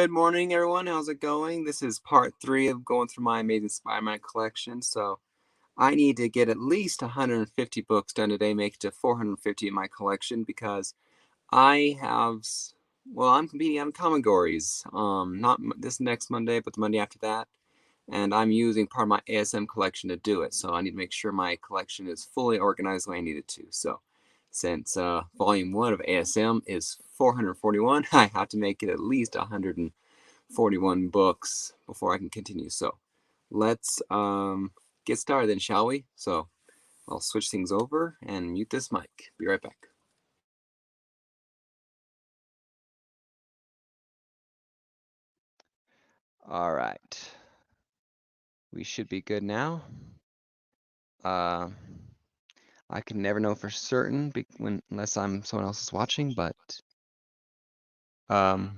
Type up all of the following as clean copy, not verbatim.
Good morning, everyone. How's it going? This is part 3 of going through my Amazing Spider-Man collection. So I need to get at least 150 books done today, make it to 450 in my collection because I have, well, I'm competing on categories. Not this next Monday, but the Monday after that. And I'm using part of my ASM collection to do it. So I need to make sure my collection is fully organized the way I need it to. So since volume 1 of ASM is 441, I have to make it at least 141 books before I can continue. So let's get started then, shall we? So I'll switch things over and mute this mic. Be right back. All right. We should be good now. I can never know for certain unless someone else is watching, but gotta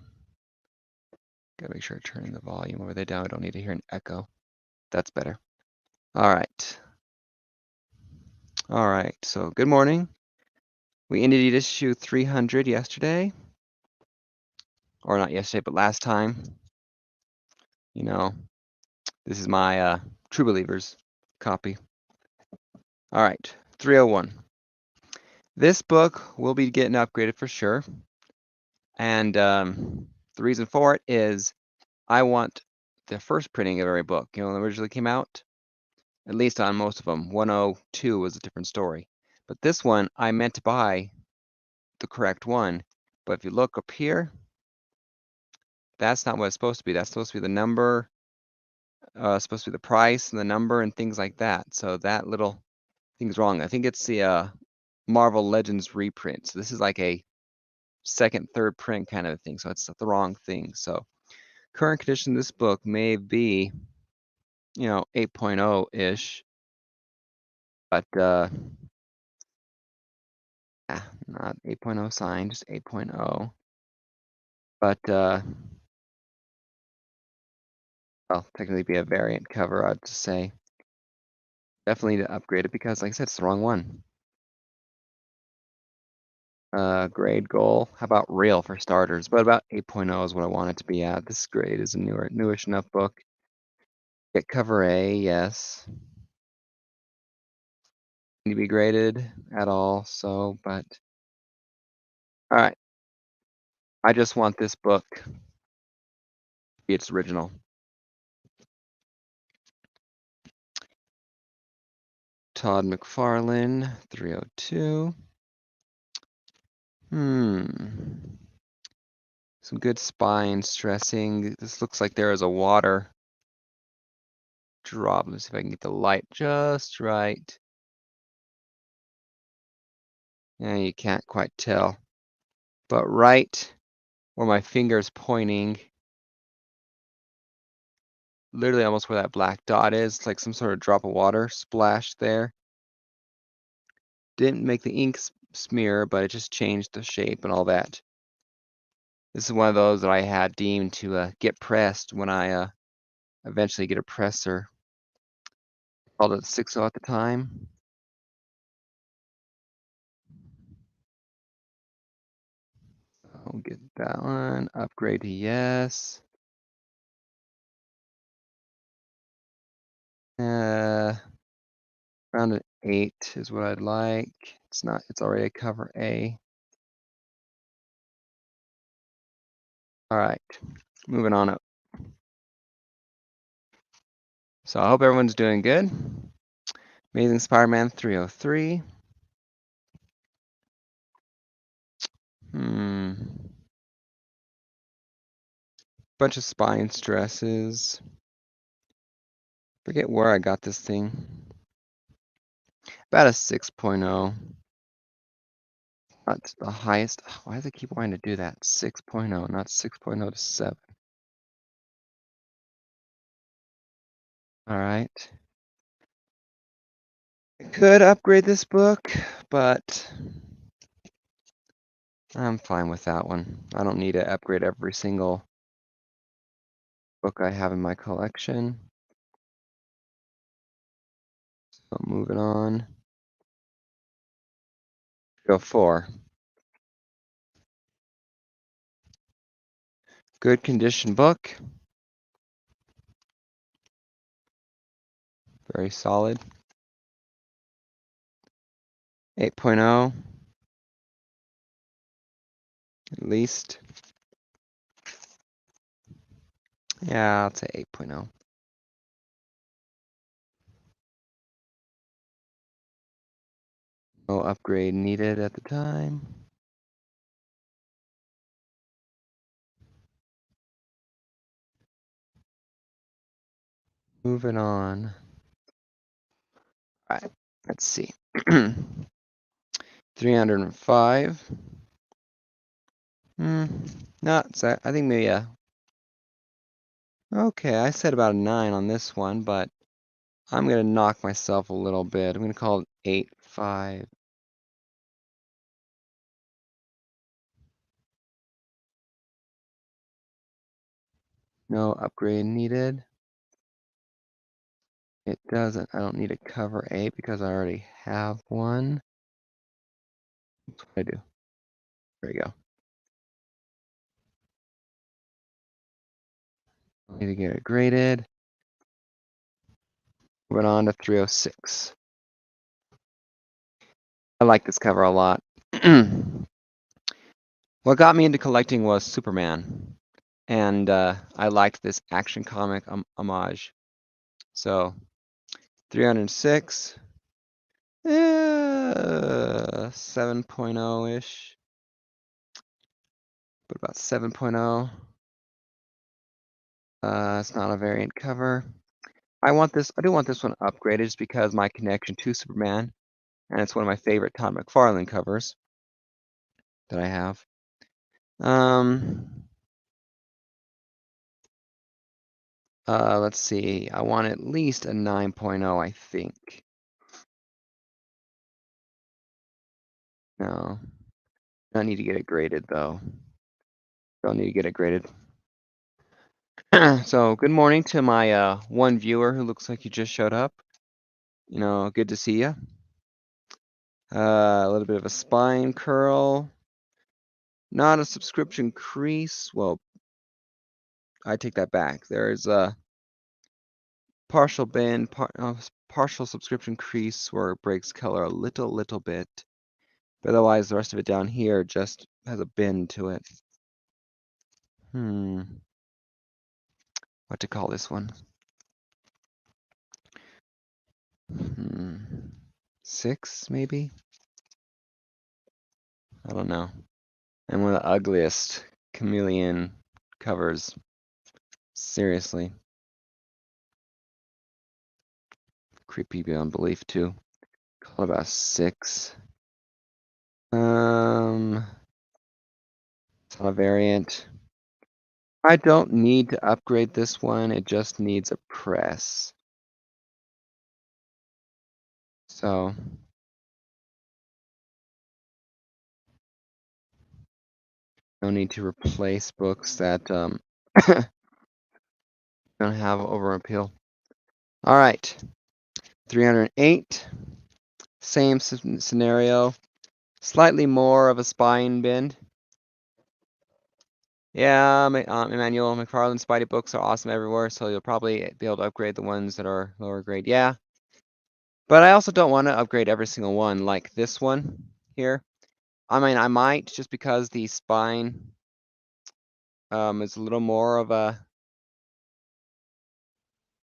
make sure I turn the volume over there down. I don't need to hear an echo. That's better. All right. All right. So good morning. We ended issue 300 yesterday, or not yesterday, but last time. You know, this is my True Believers copy. All right, 301. This book will be getting upgraded for sure. And the reason for it is I want the first printing of every book. You know, when it originally came out, at least on most of them. 102 was a different story. But this one, I meant to buy the correct one. But if you look up here, that's not what it's supposed to be. That's supposed to be the number, supposed to be the price and the number and things like that. So that little thing's wrong. I think it's the Marvel Legends reprint. So this is like a second, third print kind of thing. So it's the wrong thing. So current condition, this book may be, 8.0-ish. But not 8.0 signed, just 8.0. But well, technically be a variant cover, I'd just say. Definitely need to upgrade it because, like I said, it's the wrong one. Grade goal. How about real for starters? But about 8.0 is what I want it to be at. This grade is a newish enough book. Get cover A, yes. Need to be graded at all, so, but all right. I just want this book to be its original. Todd McFarlane, 302. Some good spine stressing. This looks like there is a water drop. Let's see if I can get the light just right. Yeah, you can't quite tell. But right where my finger is pointing, literally almost where that black dot is, like some sort of drop of water splashed there. Didn't make the ink smear, but it just changed the shape and all that. This is one of those that I had deemed to get pressed when I eventually get a presser. Called it 6.0 at the time. I'll get that one. Upgrade to yes. Around an 8 is what I'd like. It's not, it's already a cover A. All right, moving on up. So I hope everyone's doing good. Amazing Spider-Man 303. Bunch of spine stresses. Forget where I got this thing. About a 6.0. That's the highest. Why does it keep wanting to do that? 6.0, not 6.0 to 7. All right. I could upgrade this book, but I'm fine with that one. I don't need to upgrade every single book I have in my collection. So moving on. Go 4. Good condition book. Very solid. 8.0. At least. Yeah, I'll say 8.0. No upgrade needed at the time. Moving on. All right, let's see. 305. No, I think maybe okay, I said about a 9 on this one, but I'm gonna knock myself a little bit. I'm gonna call it 8.5. No upgrade needed. It doesn't. I don't need to cover 8 because I already have one. That's what I do. There you go. I need to get it graded. Moving on to 306. I like this cover a lot. What got me into collecting was Superman, and I liked this Action Comic homage. So 306, 7.0-ish, but about 7.0. It's not a variant cover. I do want this one upgraded just because my connection to Superman, and it's one of my favorite Todd McFarlane covers that I have. Let's see. I want at least a 9.0, I think. No, I need to get it graded though. Don't need to get it graded. So good morning to my one viewer who looks like you just showed up. You know, good to see you. A little bit of a spine curl. Not a subscription crease. Well, I take that back. There's a partial bend, partial subscription crease where it breaks color a little bit. But otherwise, the rest of it down here just has a bend to it. What to call this one? 6, maybe? I don't know. And one of the ugliest chameleon covers. Seriously. Creepy beyond belief, too. Call it about 6. It's not a variant. I don't need to upgrade this one. It just needs a press. So no need to replace books that don't have over appeal. All right, 308. Same scenario. Slightly more of a spine bend. Yeah, Emmanuel McFarlane Spidey books are awesome everywhere, so you'll probably be able to upgrade the ones that are lower grade. Yeah, but I also don't want to upgrade every single one like this one here. I mean, I might just because the spine is a little more of a,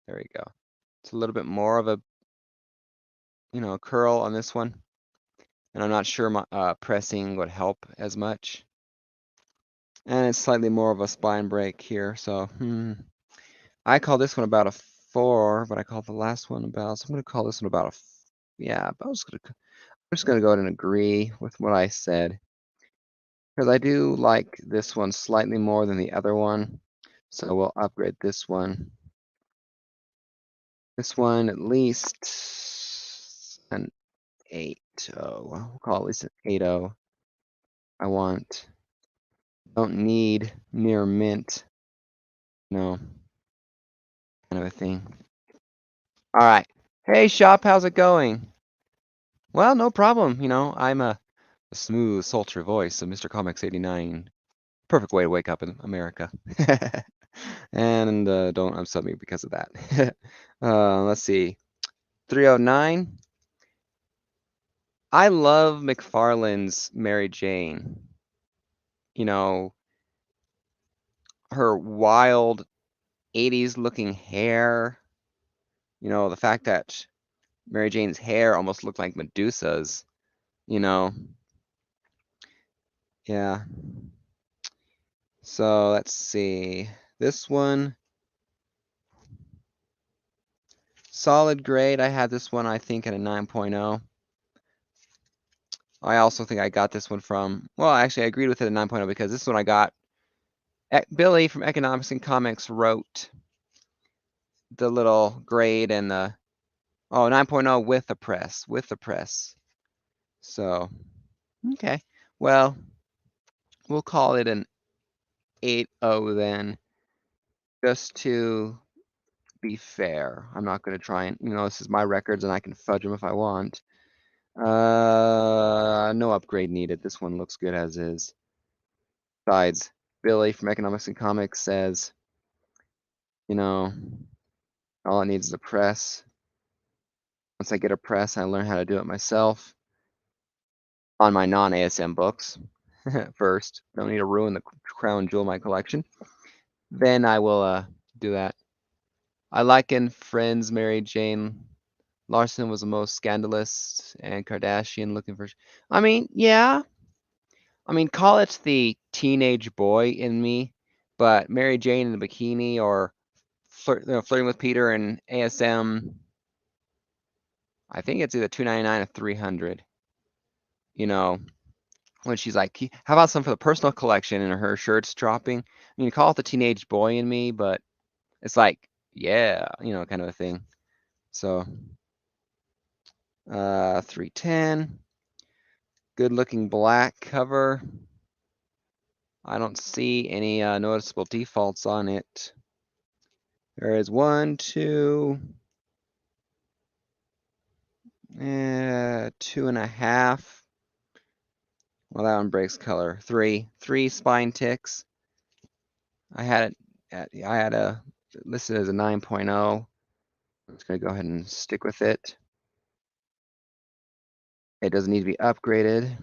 there we go. It's a little bit more of a, curl on this one. And I'm not sure my pressing would help as much. And it's slightly more of a spine break here, so I call this one about a 4, but I call the last one about, so I'm gonna call this one about a, yeah, I'm just gonna go ahead and agree with what I said. Because I do like this one slightly more than the other one. So we'll upgrade this one. This one at least an 8.0. We'll call it at least an 8.0. Don't need near mint. No, kind of a thing. All right. Hey, shop, how's it going? Well, no problem. I'm a smooth, sultry voice of Mr. Comics 89. Perfect way to wake up in America. And don't upset me because of that. Let's see. 309. I love McFarlane's Mary Jane. You know, her wild 80s looking hair. You know, the fact that Mary Jane's hair almost looked like Medusa's, you know. Yeah. So let's see. This one, solid grade. I had this one, I think, at a 9.0. I also think I got this one from, well, actually, I agreed with it at 9.0 because this one I got. Billy from Economics and Comics wrote the little grade and the, 9.0 with the press. So, okay. Well, we'll call it an 8.0 then, just to be fair. I'm not going to try and, this is my records and I can fudge them if I want. No upgrade needed. This one looks good as is. Besides, Billy from Economics and Comics says, all it needs is a press. Once I get a press, I learn how to do it myself on my non-ASM books first. Don't need to ruin the crown jewel of my collection. Then I will do that. I liken Friends Mary Jane Larson was the most scandalous and Kardashian looking for. I mean, yeah. I mean, call it the teenage boy in me, but Mary Jane in a bikini or flirting with Peter in ASM. I think it's either 299 or 300. When she's like, how about some for the personal collection and her shirts dropping? I mean, call it the teenage boy in me, but it's like, yeah, kind of a thing. So, 310. Good looking black cover. I don't see any noticeable defaults on it. There is 1, 2, 2.5. Well, that one breaks color. 3 spine ticks. I had a listed as a 9.0. I'm just gonna go ahead and stick with it. It doesn't need to be upgraded.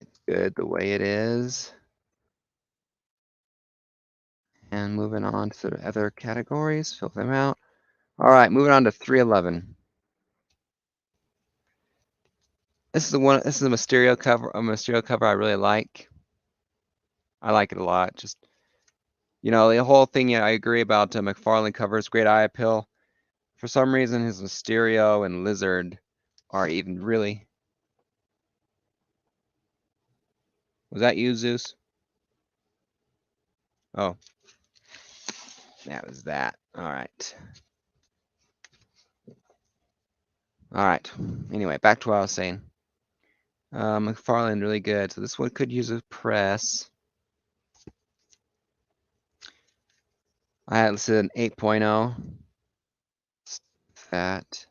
It's good the way it is. And moving on to the other categories, fill them out. All right, moving on to 311. This is a Mysterio cover I really like. I like it a lot. Just, the whole thing, I agree about McFarlane covers, great eye appeal. For some reason, his Mysterio and Lizard are even really. Was that you, Zeus? Oh, that was that. All right. All right. Anyway, back to what I was saying. McFarlane really good. So this one could use a press. I had listed an 8.0. That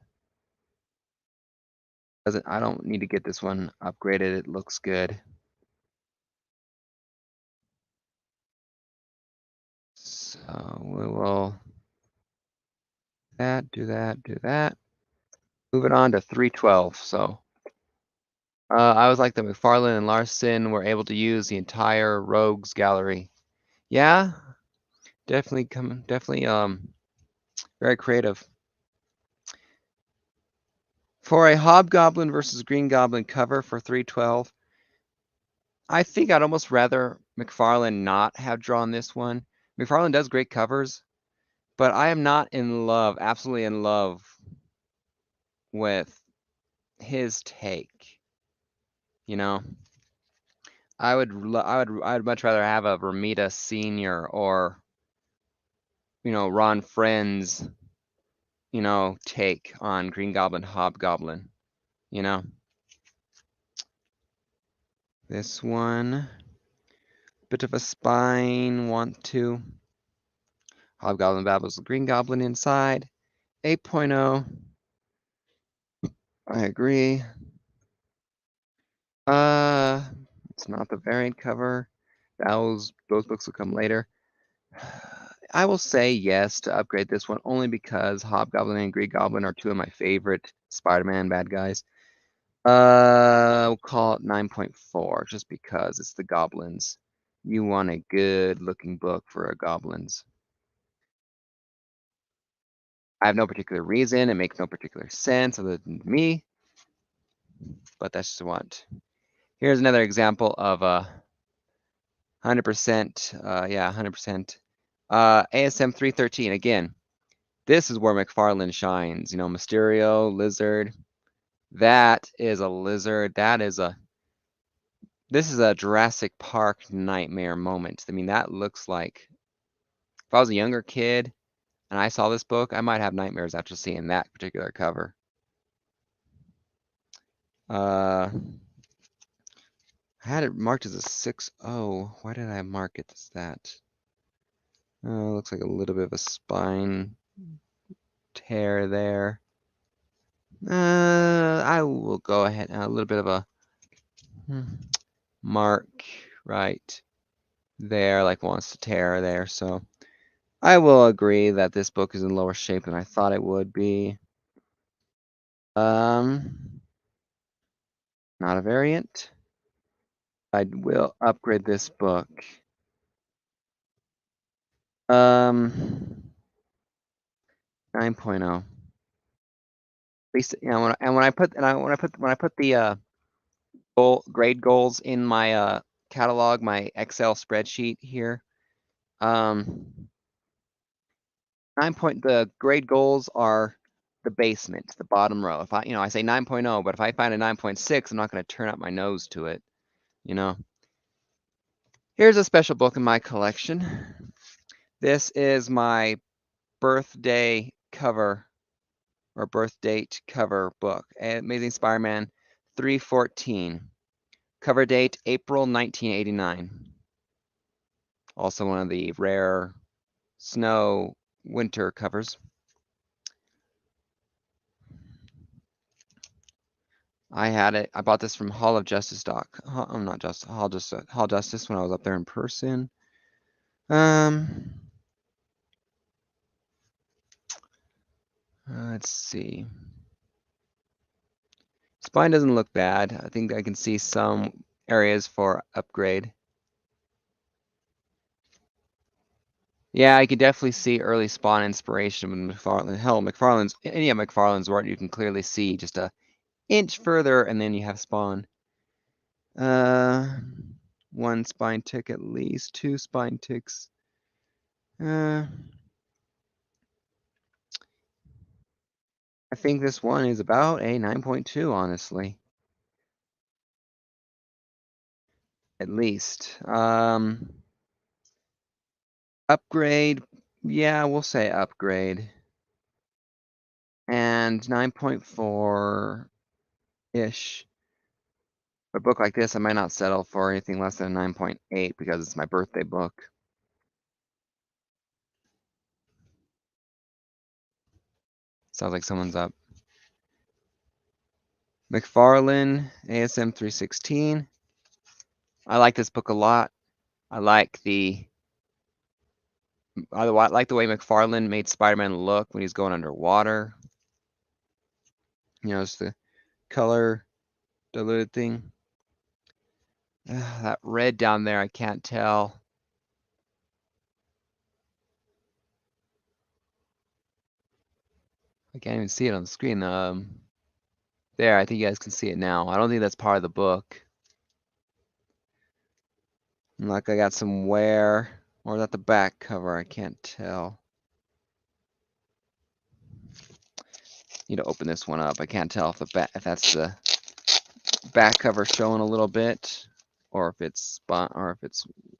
doesn't. I don't need to get this one upgraded. It looks good. So we will do that. Moving on to 312. So I was like the McFarlane and Larson were able to use the entire Rogues gallery. Yeah, definitely very creative. For a Hobgoblin versus Green Goblin cover for 312, I think I'd almost rather McFarlane not have drawn this one. McFarlane does great covers, but I am not absolutely in love with his take. I would much rather have a Romita Senior or Ron Friend's take on Green Goblin Hobgoblin. This one, bit of a spine, want to. Hobgoblin babbles the Green Goblin inside. 8.0. I agree. It's not the variant cover. Those books will come later. I will say yes to upgrade this one only because Hobgoblin and Green Goblin are two of my favorite Spider-Man bad guys. We'll call it 9.4 just because it's the goblins. You want a good looking book for a goblins. I have no particular reason. It makes no particular sense other than me, but that's just what. Here's another example of a 100%, yeah, 100%. ASM 313, again, this is where McFarlane shines. You know, Mysterio, Lizard. That is a lizard. This is a Jurassic Park nightmare moment. I mean, that looks like, if I was a younger kid and I saw this book, I might have nightmares after seeing that particular cover. I had it marked as a 6.0. Why did I mark it as that? Oh, looks like a little bit of a spine tear there. I will go ahead, a little bit of a mark right there, like wants to tear there. So I will agree that this book is in lower shape than I thought it would be. Not a variant. I will upgrade this book. 9.0. At least, you know, when I put the grade goals in my catalog, my Excel spreadsheet here, the grade goals are the basement, the bottom row. If I say 9.0, but if I find a 9.6, I'm not going to turn up my nose to it, you know. Here's a special book in my collection. This is my birthday cover or birth date cover book, Amazing Spider-Man 314. Cover date April 1989. Also one of the rare snow winter covers. I had it. I bought this from Hall of Justice not just Hall Justice when I was up there in person. Let's see. Spine doesn't look bad. I think I can see some areas for upgrade. Yeah, I could definitely see early Spawn inspiration with McFarlane. Hell, any of McFarlane's work, you can clearly see just a inch further, and then you have Spawn. One spine tick at least, two spine ticks. I think this one is about a 9.2, honestly. At least. Upgrade, yeah, we'll say upgrade. And 9.4-ish. For a book like this, I might not settle for anything less than a 9.8 because it's my birthday book. Sounds like someone's up. McFarlane, ASM 316. I like this book a lot. I like the way McFarlane made Spider-Man look when he's going underwater. You know, it's the color diluted thing. That red down there, I can't tell. I can't even see it on the screen. There, I think you guys can see it now. I don't think that's part of the book. Like I got some wear, or is that the back cover? I can't tell. Need to open this one up. I can't tell if that's the back cover showing a little bit, or if it's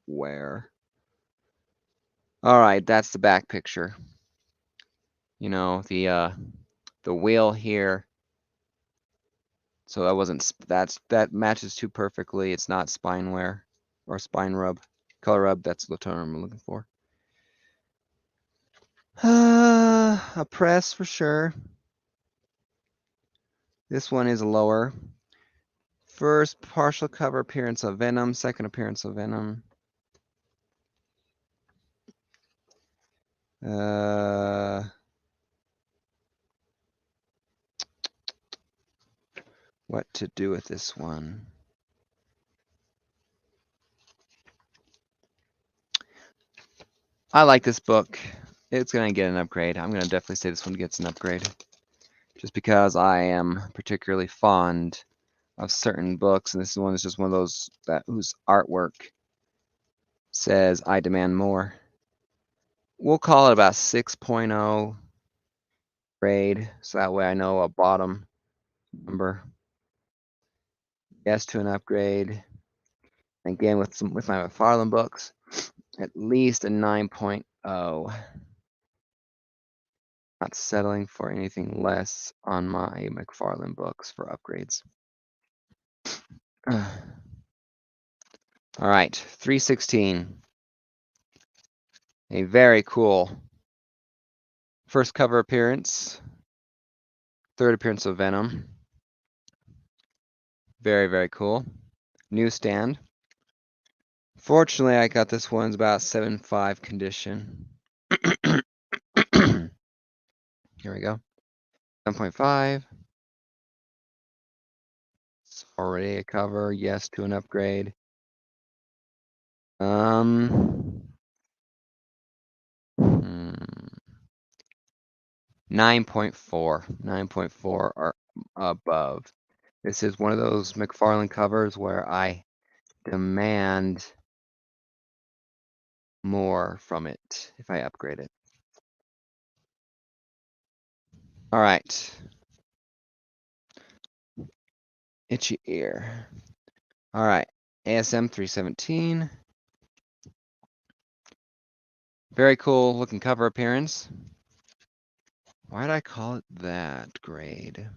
wear. All right, that's the back picture. You know, the wheel here. So that matches too perfectly. It's not spine wear or spine rub, color rub. That's the term I'm looking for. A press for sure. This one is lower. First partial cover appearance of Venom, second appearance of Venom. What to do with this one? I like this book. It's gonna get an upgrade. I'm gonna definitely say this one gets an upgrade. Just because I am particularly fond of certain books, and this one is just one of those whose artwork says I demand more. We'll call it about 6.0 grade, so that way I know a bottom number. Yes to an upgrade. Again, with my McFarlane books, at least a 9.0. Not settling for anything less on my McFarlane books for upgrades. All right, 316. A very cool first cover appearance. Third appearance of Venom. Very, very cool. Newsstand. Fortunately, I got this one's about 7.5 condition. Here we go. 7.5. It's already a cover. Yes to an upgrade. 9.4. 9.4 or above. This is one of those McFarlane covers where I demand more from it if I upgrade it. All right. Itchy ear. All right. ASM 317. Very cool looking cover appearance. Why did I call it that grade?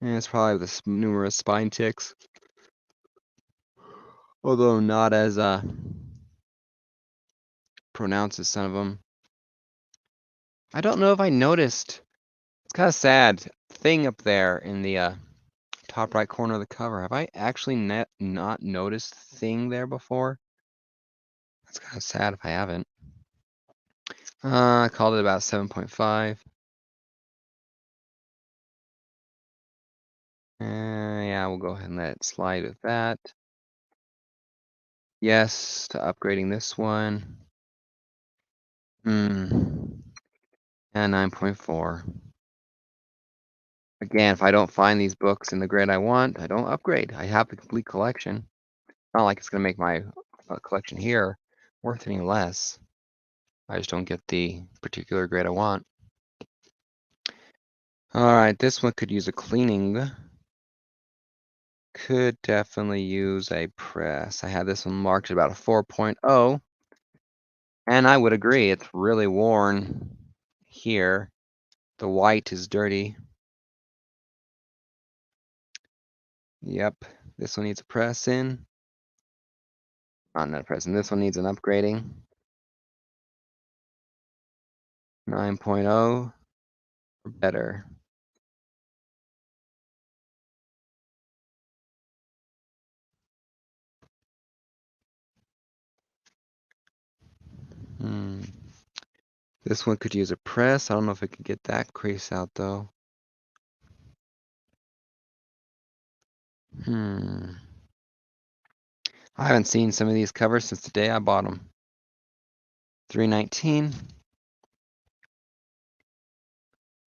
It's probably the numerous spine ticks. Although not as pronounced as some of them. I don't know if I noticed. It's kind of sad thing up there in the top right corner of the cover. Have I actually not noticed thing there before? That's kind of sad if I haven't. I called it about 7.5. Yeah, we'll go ahead and let it slide with that. Yes to upgrading this one. And 9.4. Again, if I don't find these books in the grade I want, I don't upgrade. I have the complete collection. Not like it's going to make my collection here worth any less. I just don't get the particular grade I want. All right, this one could use a cleaning. Could definitely use a press. I had this one marked at about a 4.0. And I would agree, it's really worn here. The white is dirty. Yep, this one needs a press in. Not a press in. This one needs an upgrading. 9.0 or better. This one could use a press. I don't know if I could get that crease out though. I haven't seen some of these covers since the day I bought them. 319.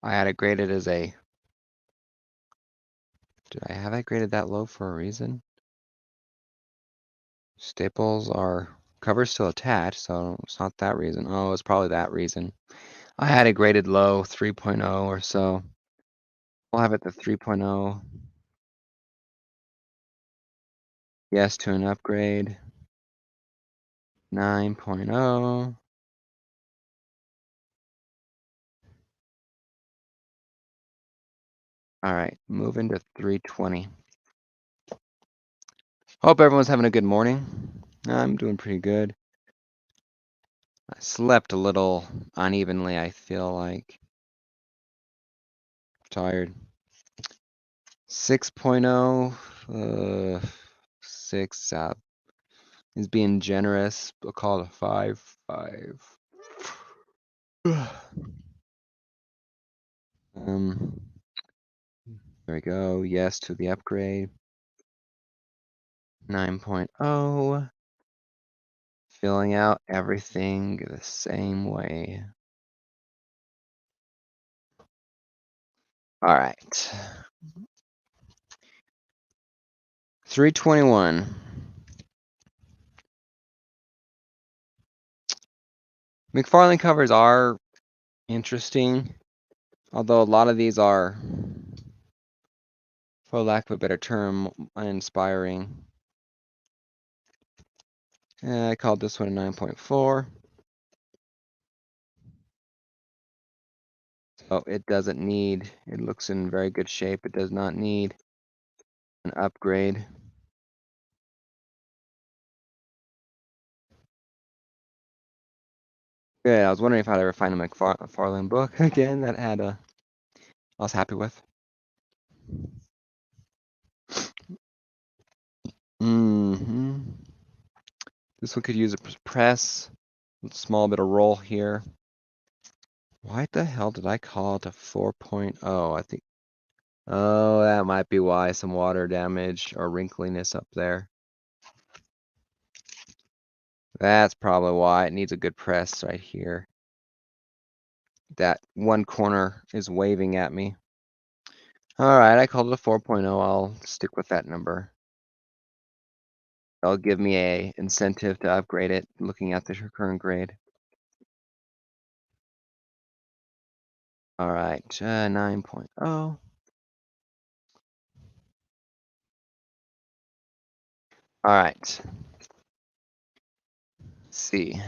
I had it graded as a. Did I have it graded that low for a reason? Staples are covers still attached, so it's not that reason. Oh, it's probably that reason. I had it graded low, 3.0 or so. We'll have it to 3.0. Yes to an upgrade. 9.0. All right, moving to 320. Hope everyone's having a good morning. I'm doing pretty good. I slept a little unevenly, I feel like. Tired. 6.0. 6 is being generous. We'll call it a 5. 5. There we go. Yes to the upgrade. 9.0. Filling out everything the same way. All right. 321. McFarlane covers are interesting, although a lot of these are, for lack of a better term, uninspiring. I called this one a 9.4. So it doesn't need, it looks in very good shape. It does not need an upgrade. Yeah, I was wondering if I'd ever find a McFarlane book again that had a, I was happy with. This one could use a press, a small bit of roll here. Why the hell did I call it a 4.0? I think, oh, that might be why, some water damage or wrinkliness up there. That's probably why it needs a good press right here. That one corner is waving at me. All right, I called it a 4.0. I'll stick with that number. That'll give me a incentive to upgrade it, looking at the current grade. All right, 9.0. All right. Let's see.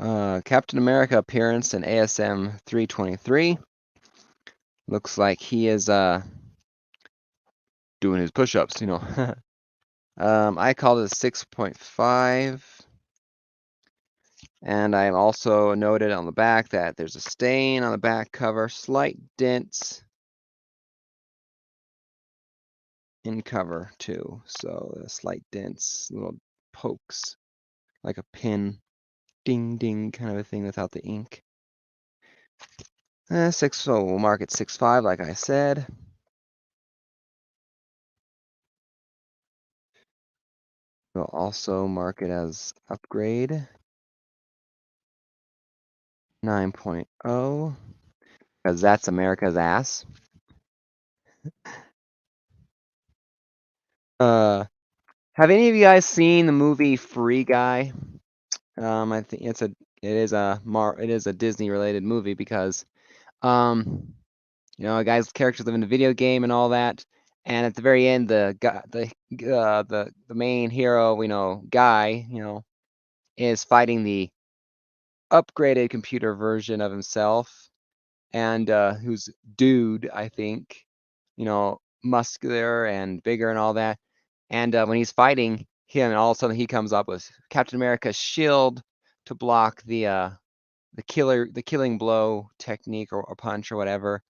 Captain America appearance in ASM 323. Looks like he is doing his push-ups, you know. I called it a 6.5. And I also noted on the back that there's a stain on the back cover, slight dents in cover too. So slight dents, little pokes, like a pin, ding ding kind of a thing without the ink. 6, so we'll mark it 6.5 like I said. We'll also mark it as upgrade 9.0 because that's America's ass. Have any of you guys seen the movie Free Guy? I think it is a Disney related movie because you know, a guy's characters live in a video game and all that, and at the very end the main hero, you know, guy, you know, is fighting the upgraded computer version of himself, and who's dude, I think, you know, muscular and bigger and all that. And when he's fighting him, and all of a sudden he comes up with Captain America's shield to block the killing blow technique or punch or whatever.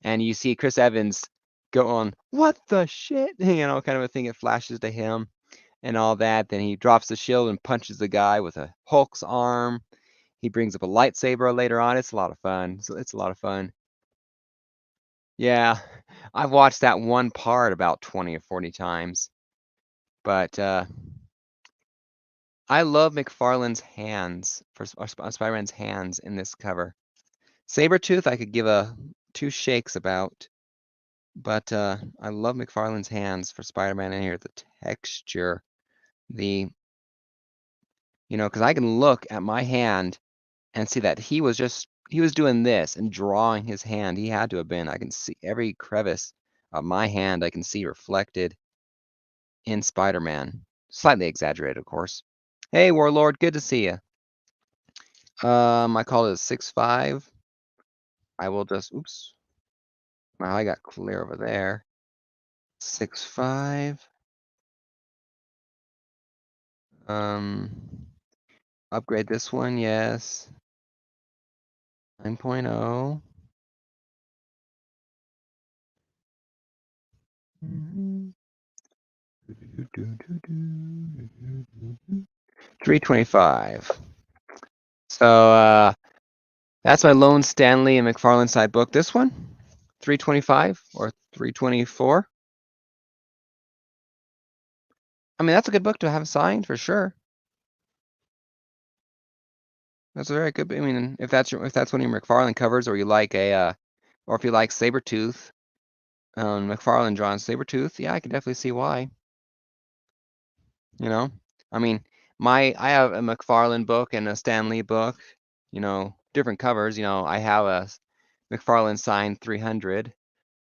And you see Chris Evans go on, what the shit? You know, kind of a thing. It flashes to him and all that. Then he drops the shield and punches the guy with a Hulk's arm. He brings up a lightsaber later on. It's a lot of fun. So it's a lot of fun. Yeah, I've watched that one part about 20 or 40 times. But I love McFarlane's hands, for Spider-Man's hands in this cover. Sabretooth, I could give a 2 shakes about. But I love McFarlane's hands for Spider-Man in here. The texture, you know, because I can look at my hand and see that he was doing this and drawing his hand. He had to have been. I can see every crevice of my hand. I can see reflected in Spider-Man. Slightly exaggerated, of course. Hey, Warlord, good to see you. I called it a 6.5. I will just, oops. Wow, I got clear over there. 6.5. Upgrade this one, yes. 9.0. $3.25. So that's my Lone Stanley and McFarlane side book. This one, $3.25 or $3.24. I mean, that's a good book to have signed for sure. That's a very good. I mean, if that's one of your McFarlane covers, or you like or if you like Sabretooth, McFarlane drawn Sabretooth, yeah, I can definitely see why. You know, I mean, I have a McFarlane book and a Stanley book. You know, different covers. You know, I have a McFarlane signed 300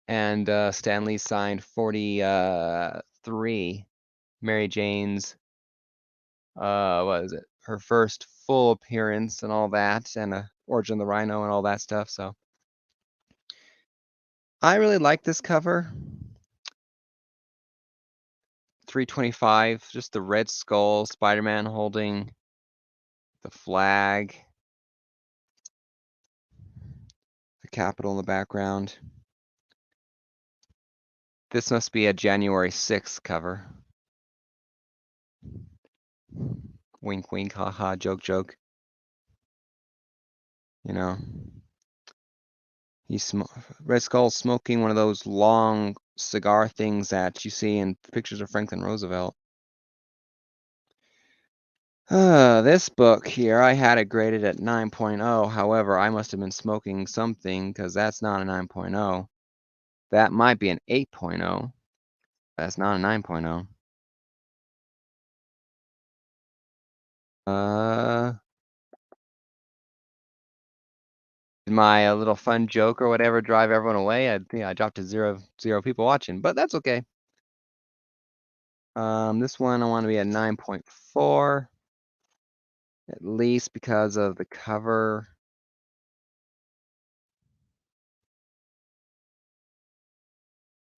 and Stanley signed 43. Mary Jane's what is it? Her first full appearance and all that, and Origin of the Rhino and all that stuff. So I really like this cover. 325, just the red skull, Spider-Man holding the flag, the Capitol in the background. This must be a January 6th cover. Wink, wink, haha, joke, joke. You know, Red Skull smoking one of those long cigar things that you see in pictures of Franklin Roosevelt. This book here, I had it graded at 9.0. However, I must have been smoking something because that's not a 9.0. That might be an 8.0. That's not a 9.0. My little fun joke or whatever drive everyone away. I think I dropped to zero people watching, but that's okay. This one I want to be at 9.4, at least because of the cover.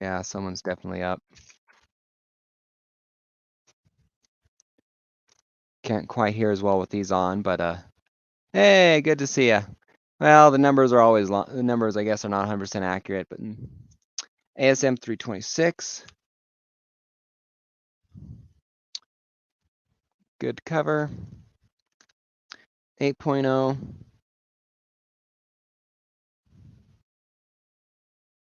Yeah, someone's definitely up. Can't quite hear as well with these on, but hey, good to see you. Well, the numbers are always the numbers I guess are not 100% accurate, but ASM 326. Good cover. 8.0.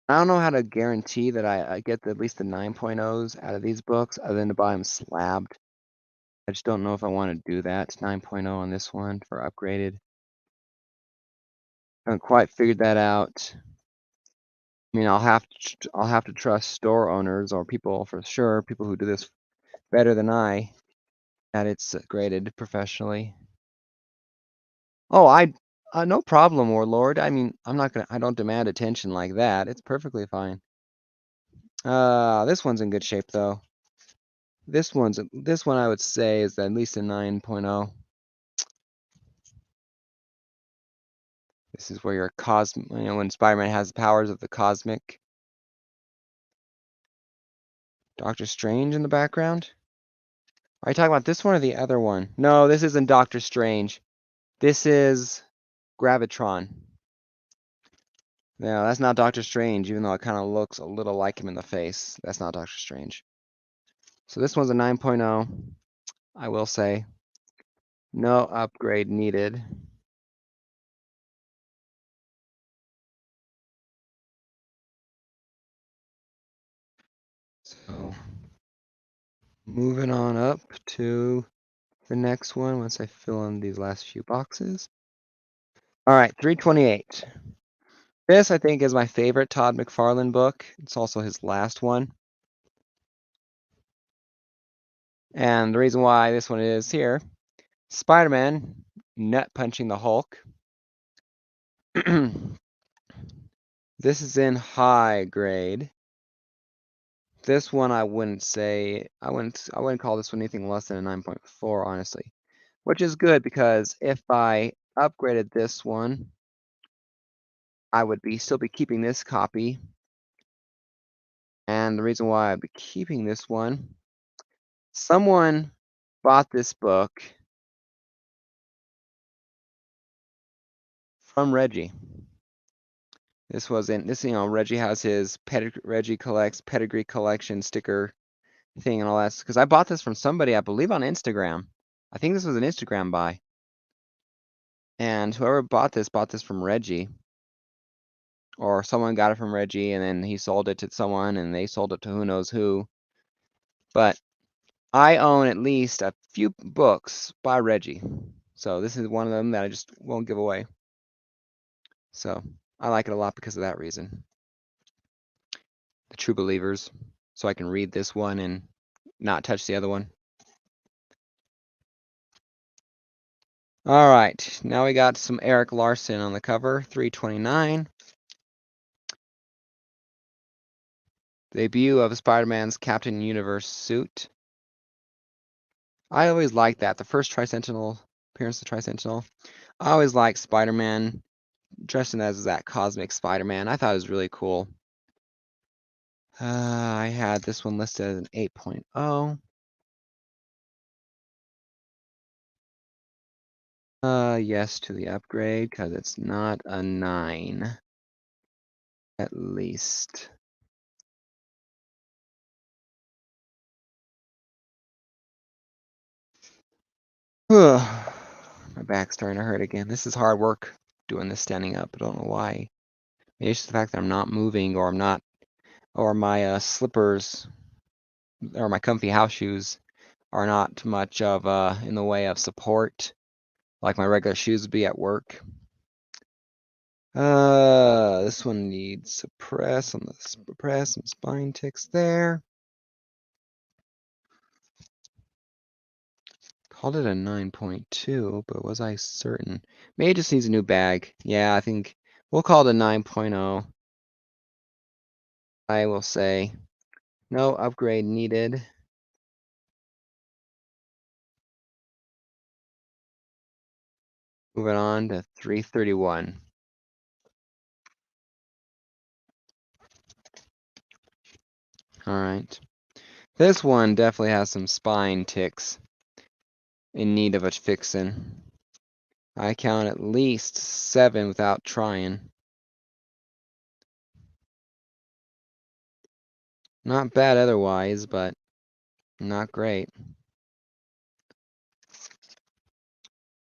I don't know how to guarantee that I get at least the 9.0s out of these books other than to buy them slabbed. I just don't know if I want to do that. 9.0 on this one for upgraded. Haven't quite figured that out. I mean, I'll have to trust store owners or people for sure, people who do this better than I, that it's graded professionally. Oh, no problem, Warlord. I mean, I don't demand attention like that. It's perfectly fine. This one's in good shape though. This one I would say is at least a 9.0. This is where your when Spider-Man has the powers of the cosmic. Doctor Strange in the background. Are you talking about this one or the other one? No, this isn't Doctor Strange. This is Gravitron. No, that's not Doctor Strange, even though it kind of looks a little like him in the face. That's not Doctor Strange. So this one's a 9.0, I will say. No upgrade needed. So moving on up to the next one once I fill in these last few boxes. All right, 328. This, I think, is my favorite Todd McFarlane book. It's also his last one. And the reason why this one is here, Spider-Man nut punching the Hulk. This is in high grade. This one I wouldn't call this one anything less than a 9.4, honestly. Which is good because if I upgraded this one, I would still be keeping this copy. And the reason why I'd be keeping this one, someone bought this book from Reggie. Reggie has his Reggie collects pedigree collection sticker thing and all that, because I bought this from somebody, I believe on Instagram. I think this was an Instagram buy. And whoever bought this from Reggie. Or someone got it from Reggie and then he sold it to someone and they sold it to who knows who. But I own at least a few books by Reggie. So this is one of them that I just won't give away. So I like it a lot because of that reason. The True Believers. So I can read this one and not touch the other one. All right, now we got some Eric Larson on the cover, 329. Debut of Spider-Man's Captain Universe suit. I always liked that, the first Tricentennial appearance of Tricentennial. I always liked Spider-Man dressing as that cosmic Spider-Man. I thought it was really cool. I had this one listed as an 8.0. Yes to the upgrade, because it's not a 9. At least. My back's starting to hurt again. This is hard work doing this standing up. I don't know why. Maybe it's the fact that I'm not moving or my slippers or my comfy house shoes are not much of in the way of support like my regular shoes would be at work. This one needs suppress on the suppress, some spine ticks there. Called it a 9.2, but was I certain? Maybe it just needs a new bag. Yeah, I think we'll call it a 9.0. I will say no upgrade needed. Moving on to 331. All right. This one definitely has some spine ticks in need of a fixin'. I count at least 7 without trying. Not bad otherwise, but not great.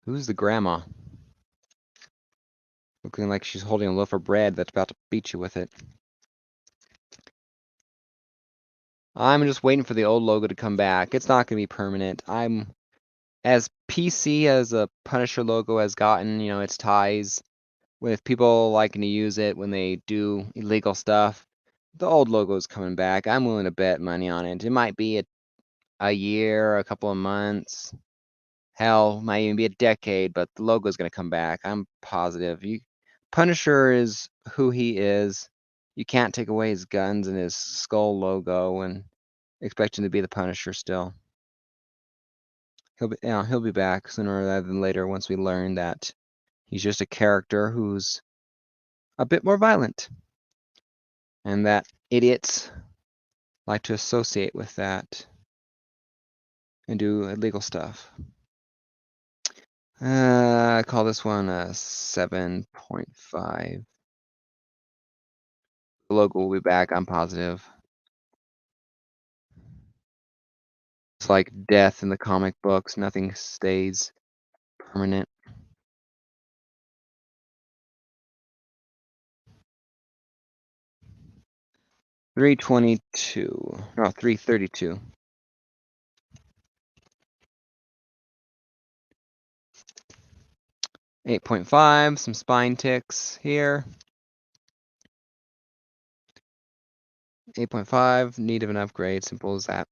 Who's the grandma? Looking like she's holding a loaf of bread that's about to beat you with it. I'm just waiting for the old logo to come back. It's not going to be permanent. I'm as PC as a Punisher logo has gotten, its ties with people liking to use it when they do illegal stuff. The old logo is coming back. I'm willing to bet money on it. It might be a year, a couple of months. Hell, might even be a decade, but the logo is going to come back. I'm positive. Punisher is who he is. You can't take away his guns and his skull logo and expect him to be the Punisher still. He'll be back sooner rather than later once we learn that he's just a character who's a bit more violent, and that idiots like to associate with that and do illegal stuff. I call this one a 7.5. The logo will be back, I'm positive. It's like death in the comic books, nothing stays permanent. $322. No, $332. 8.5, some spine ticks here. 8.5, need of an upgrade, simple as that.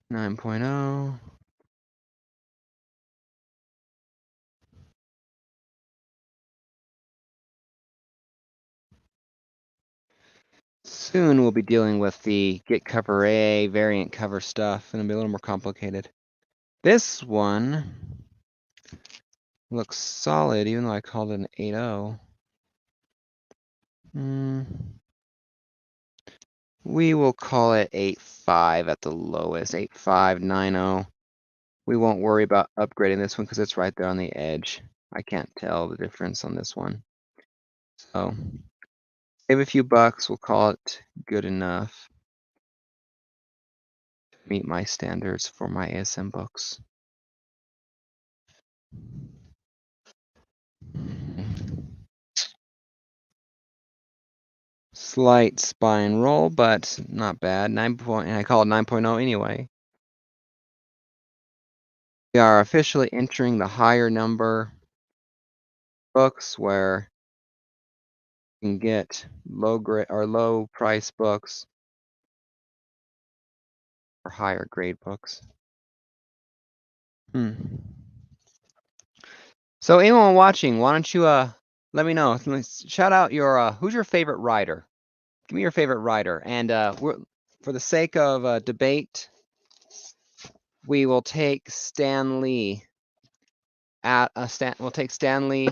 Nine point oh. Soon we'll be dealing with the get cover A, variant cover stuff, and it'll be a little more complicated. This one looks solid, even though I called it an 8.0. We will call it 8.5 at the lowest, 8.590. We won't worry about upgrading this one because it's right there on the edge. I can't tell the difference on this one. So save a few bucks, we'll call it good enough to meet my standards for my ASM books. Slight spine roll, but not bad. 9 point, and I call it 9.0 anyway. We are officially entering the higher number books where you can get low grade or low price books or higher grade books. So anyone watching, why don't you let me know. Shout out your who's your favorite writer? Give me your favorite writer. And for the sake of debate, we will take Stan Lee we'll take Stan Lee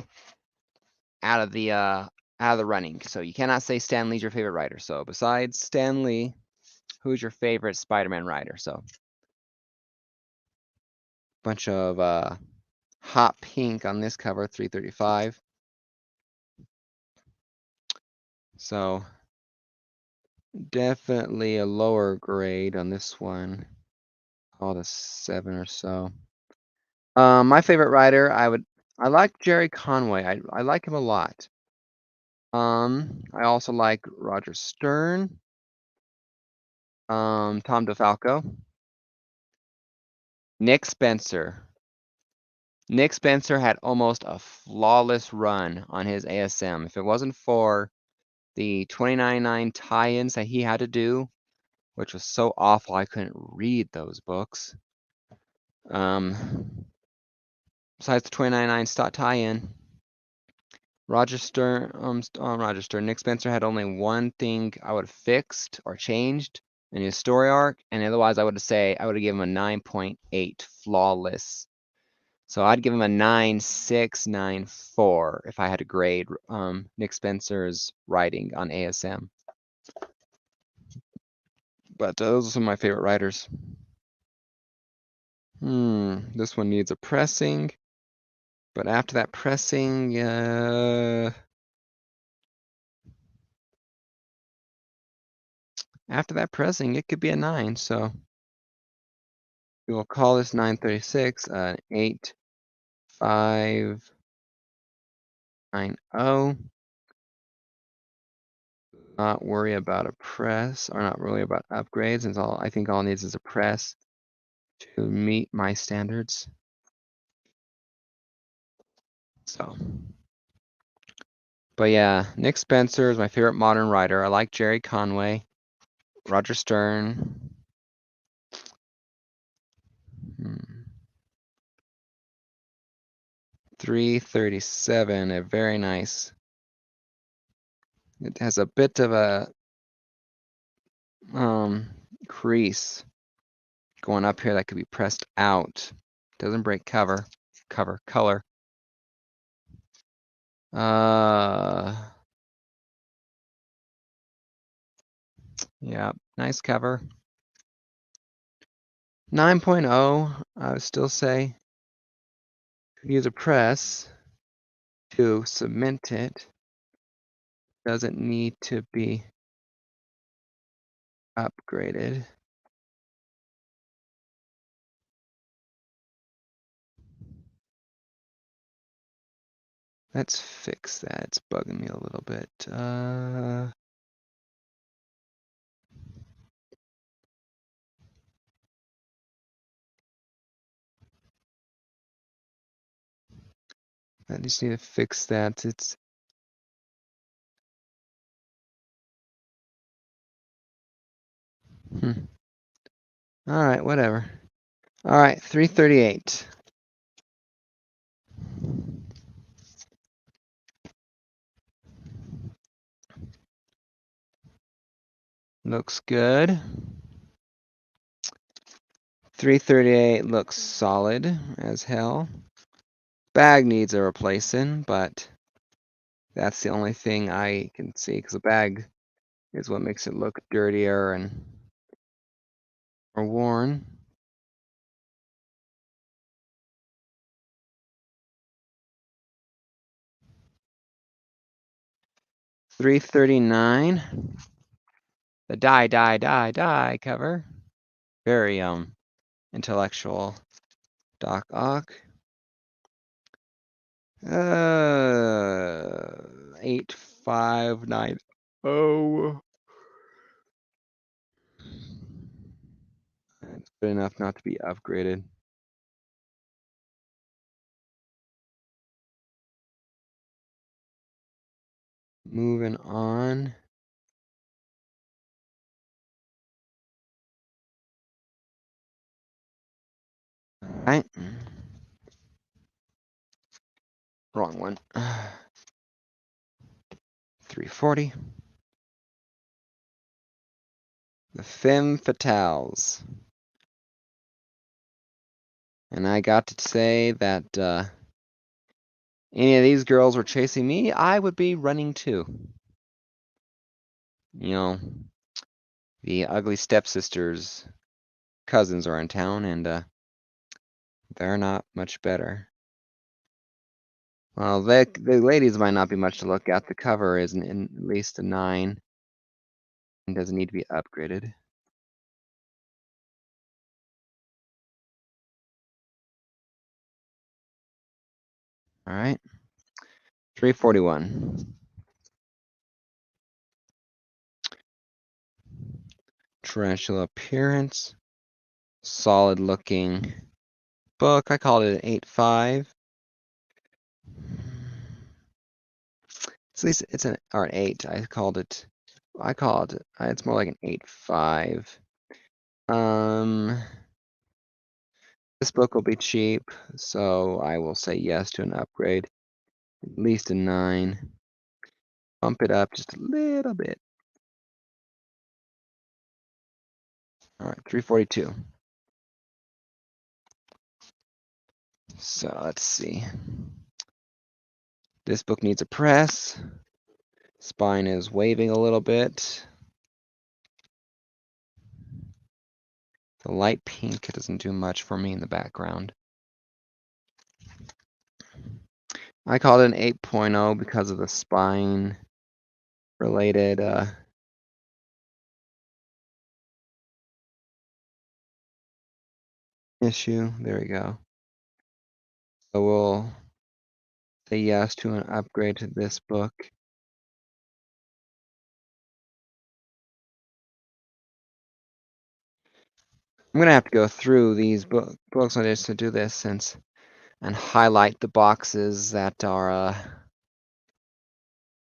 out of the running. So you cannot say Stan Lee's your favorite writer. So besides Stan Lee, who's your favorite Spider-Man writer? So bunch of hot pink on this cover, 335. So definitely a lower grade on this one. Call it a 7 or so. My favorite writer, I like Jerry Conway. I like him a lot. I also like Roger Stern. Tom DeFalco. Nick Spencer. Nick Spencer had almost a flawless run on his ASM. If it wasn't for the 29.9 tie-ins that he had to do, which was so awful I couldn't read those books. Besides the 29.9 tie-in, Roger Stern, Nick Spencer had only one thing I would have fixed or changed in his story arc, and otherwise I would have given him a 9.8 flawless. So I'd give him a 9.694 if I had to grade Nick Spencer's writing on ASM. But those are some of my favorite writers. This one needs a pressing. But after that pressing, it could be a 9. So we will call this 936 an 8590. Not worry about a press, or not really about upgrades, and I think all it needs is a press to meet my standards. So, but yeah, Nick Spencer is my favorite modern writer. I like Jerry Conway, Roger Stern. 337, a very nice. It has a bit of a crease going up here that could be pressed out. Doesn't break color. Yeah, nice cover. 9.0, I would still say use a press to cement it. Doesn't need to be upgraded. Let's fix that. It's bugging me a little bit. I just need to fix that. It's all right, whatever. All right, 338. Looks good. 338 looks solid as hell. Bag needs a replacing, but that's the only thing I can see because the bag is what makes it look dirtier and more worn. 339. The die cover. Very intellectual. Doc Ock. 8590. It's good enough not to be upgraded. Moving on. All right. Wrong one. 340. The Femme Fatales. And I got to say that any of these girls were chasing me, I would be running too. You know, the ugly stepsisters' cousins are in town, and they're not much better. Well, the ladies might not be much to look at. The cover is at least a 9 and doesn't need to be upgraded. All right. 341. Tarantula appearance. Solid looking book. I called it an 8.5. At least it's an 8. I called it. It's more like an 8.5. This book will be cheap, so I will say yes to an upgrade. At least a 9. Bump it up just a little bit. All right, 342. So let's see. This book needs a press. Spine is waving a little bit. The light pink doesn't do much for me in the background. I called it an 8.0 because of the spine related issue. There we go. So we'll say yes to an upgrade to this book. I'm gonna have to go through these books on this to do this and highlight the boxes that are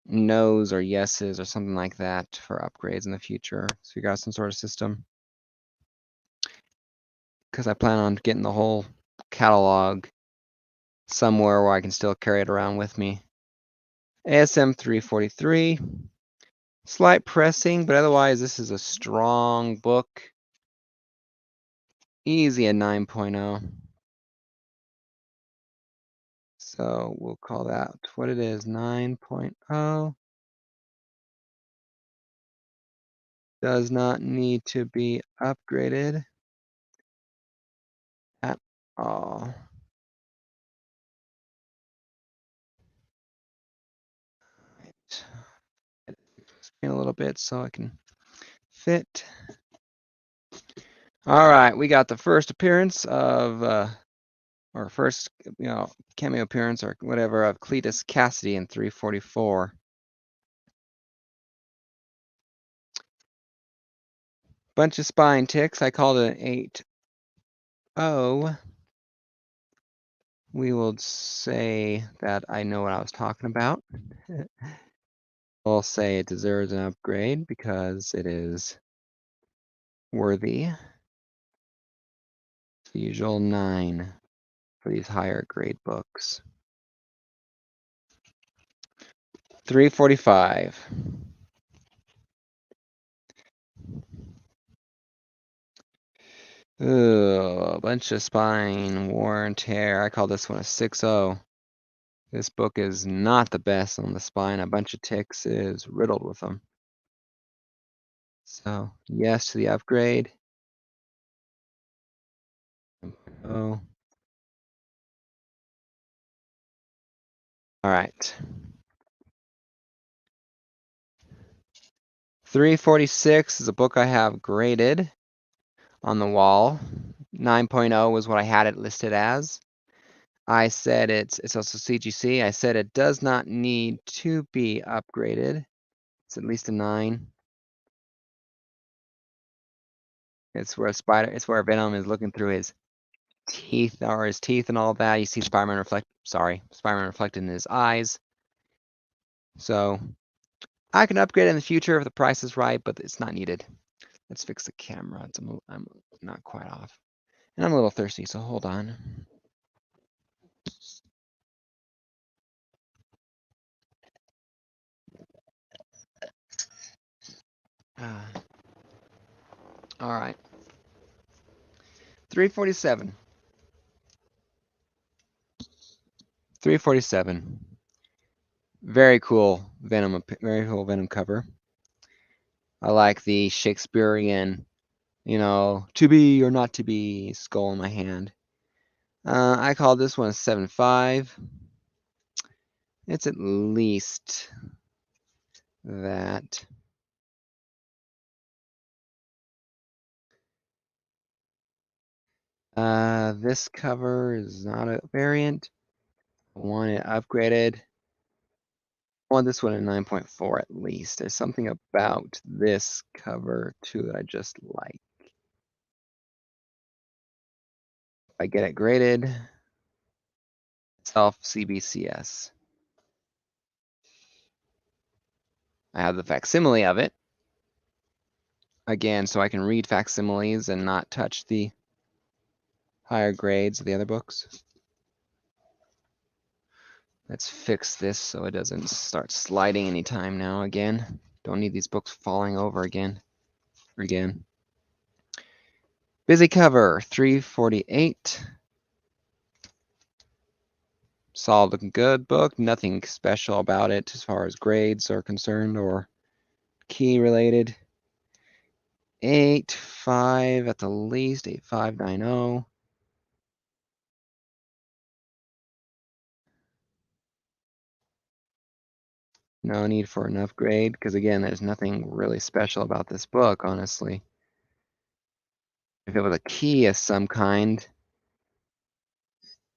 no's or yeses or something like that for upgrades in the future. So you got some sort of system. Because I plan on getting the whole catalog somewhere where I can still carry it around with me. ASM 343. Slight pressing, but otherwise this is a strong book. Easy a 9.0. So we'll call that what it is, 9.0. Does not need to be upgraded at all. Right. Screen a little bit so I can fit. All right, we got the first appearance of, or first, cameo appearance or whatever of Cletus Cassidy in 344. Bunch of spine ticks. I called it an 8.0. We will say that I know what I was talking about. I'll say it deserves an upgrade because it is worthy. The usual 9 for these higher grade books. 345. Ugh, a bunch of spine, wear and tear. I call this one a 6.0. This book is not the best on the spine. A bunch of ticks is riddled with them. So, yes to the upgrade. Oh. All right. 346 is a book I have graded on the wall. 9.0 was what I had it listed as. I said it's also CGC. I said it does not need to be upgraded. It's at least a 9. It's where Venom is looking through his teeth and all that. You see Spider-Man reflected in his eyes. So I can upgrade it in the future if the price is right, but it's not needed. Let's fix the camera. I'm not quite off. And I'm a little thirsty, so hold on. All right. 347. 347. Very cool Venom cover. I like the Shakespearean, to be or not to be skull in my hand. I call this one a 7.5. It's at least that. This cover is not a variant. I want it upgraded. I want this one at 9.4 at least. There's something about this cover too that I just like. If I get it graded, self CBCS. I have the facsimile of it. Again, so I can read facsimiles and not touch the higher grades of the other books. Let's fix this so it doesn't start sliding anytime now again. Don't need these books falling over again. Busy cover, 348. Solid looking good book. Nothing special about it as far as grades are concerned or key related. 8.5 at the least, 8590. No need for an upgrade, because again, there's nothing really special about this book, honestly. If it was a key of some kind,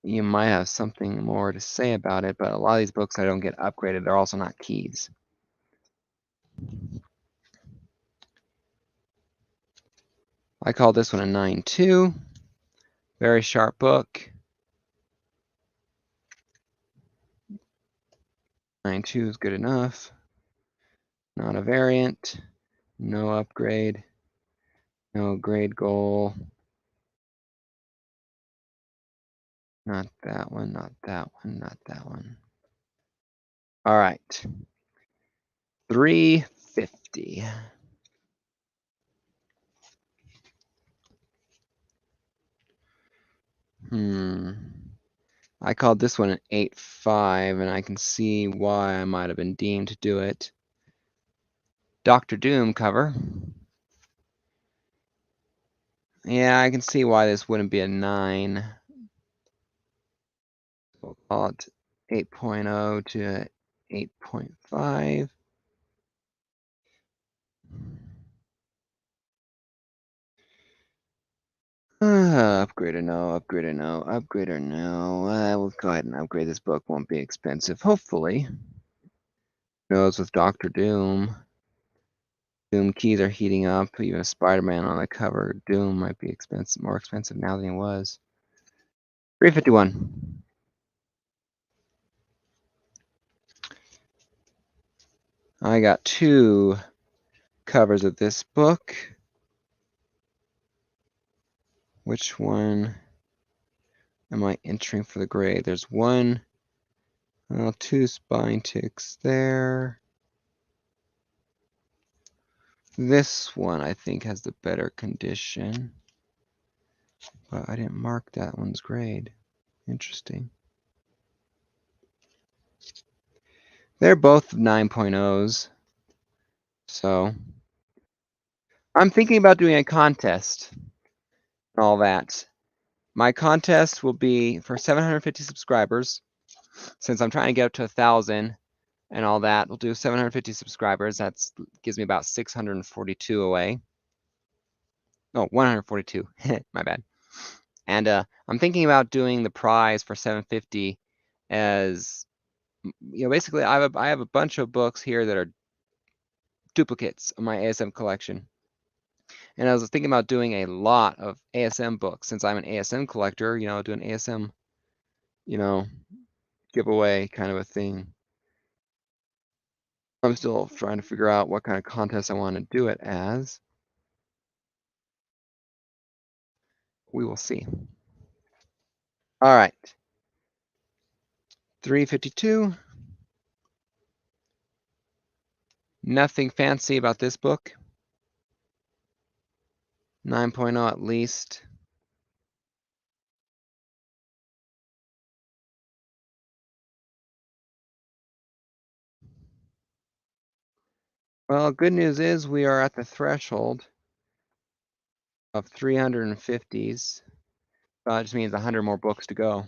you might have something more to say about it, but a lot of these books I don't get upgraded, they're also not keys. I call this one a 9.2. Very sharp book. 9.2 is good enough. Not a variant. No upgrade. No grade goal. Not that one, not that one, not that one. All right. 350. I called this one an 8.5, and I can see why I might have been deemed to do it. Dr. Doom cover. Yeah, I can see why this wouldn't be a 9. We'll call it 8.0 to 8.5. Upgrade or no, upgrade or no, upgrade or no. We'll go ahead and upgrade. This book won't be expensive, hopefully. Who knows with Dr. Doom. Doom keys are heating up. Even Spider-Man on the cover. Doom might be more expensive now than it was. 351. I got 2 covers of this book. Which one am I entering for the grade? There's 2 spine ticks there. This one I think has the better condition. But I didn't mark that one's grade. Interesting. They're both 9.0s. So I'm thinking about doing a contest and all that. My contest will be for 750 subscribers. Since I'm trying to get up to 1,000, and all that. We'll do 750 subscribers. That gives me about 642 away. Oh, 142. My bad. And I'm thinking about doing the prize for 750 as, basically I have a bunch of books here that are duplicates of my ASM collection. And I was thinking about doing a lot of ASM books since I'm an ASM collector, do an ASM, giveaway kind of a thing. I'm still trying to figure out what kind of contest I want to do it as. We will see. All right. 352. Nothing fancy about this book. 9.0 at least. Well, good news is we are at the threshold of 350s. That just means 100 more books to go.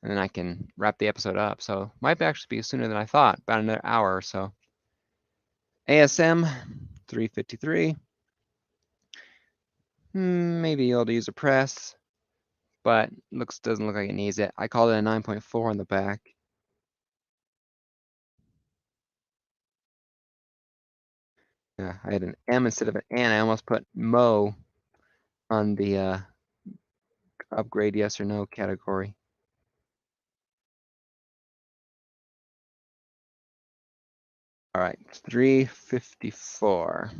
And then I can wrap the episode up. So might actually be sooner than I thought, about another hour or so. ASM 353. Maybe you'll use a press, but doesn't look like it needs it. I called it a 9.4 on the back. Yeah, I had an M instead of an N. I almost put Mo on the upgrade yes or no category. All right, 354.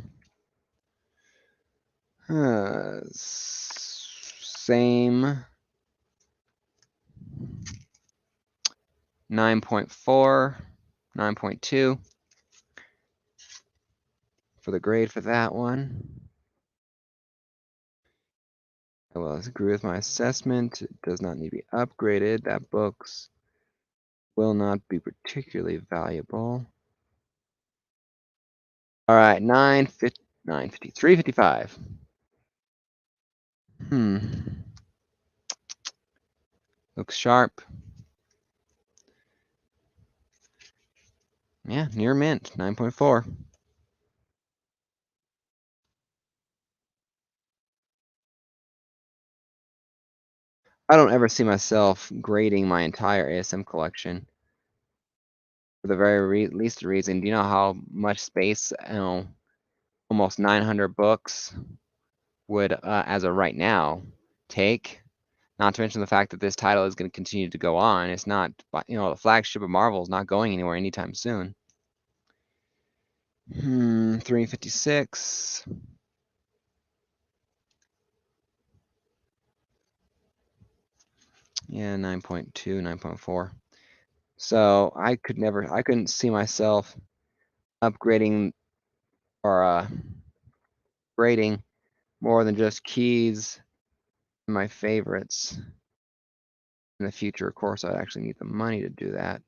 Same. 9.4, 9.2 for the grade for that one. I will agree with my assessment. It does not need to be upgraded. That books will not be particularly valuable. All right, 950, 355. Looks sharp. Yeah, near mint, 9.4. I don't ever see myself grading my entire ASM collection for the very least reason. Do you know how much space, almost 900 books would, as of right now, take? Not to mention the fact that this title is going to continue to go on. It's not, the flagship of Marvel is not going anywhere anytime soon. 356. Yeah, 9.2, 9.4. So I couldn't see myself upgrading or grading more than just keys and my favorites. In the future, of course, I actually need the money to do that.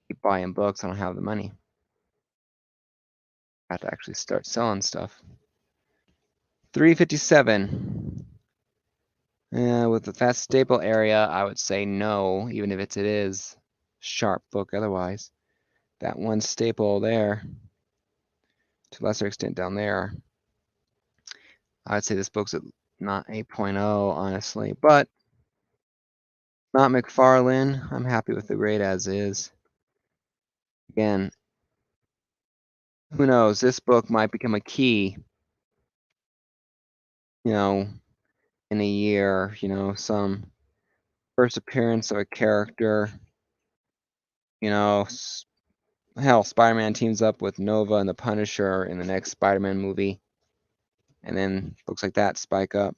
Keep buying books, I don't have the money. I have to actually start selling stuff. 357. With the fast staple area, I would say no, even if it is sharp book otherwise. That one staple there, to a lesser extent down there, I'd say this book's not 8.0, honestly, but not McFarlane. I'm happy with the grade as is. Again, who knows? This book might become a key, in a year, some first appearance of a character, hell, Spider-Man teams up with Nova and the Punisher in the next Spider-Man movie. And then books like that spike up.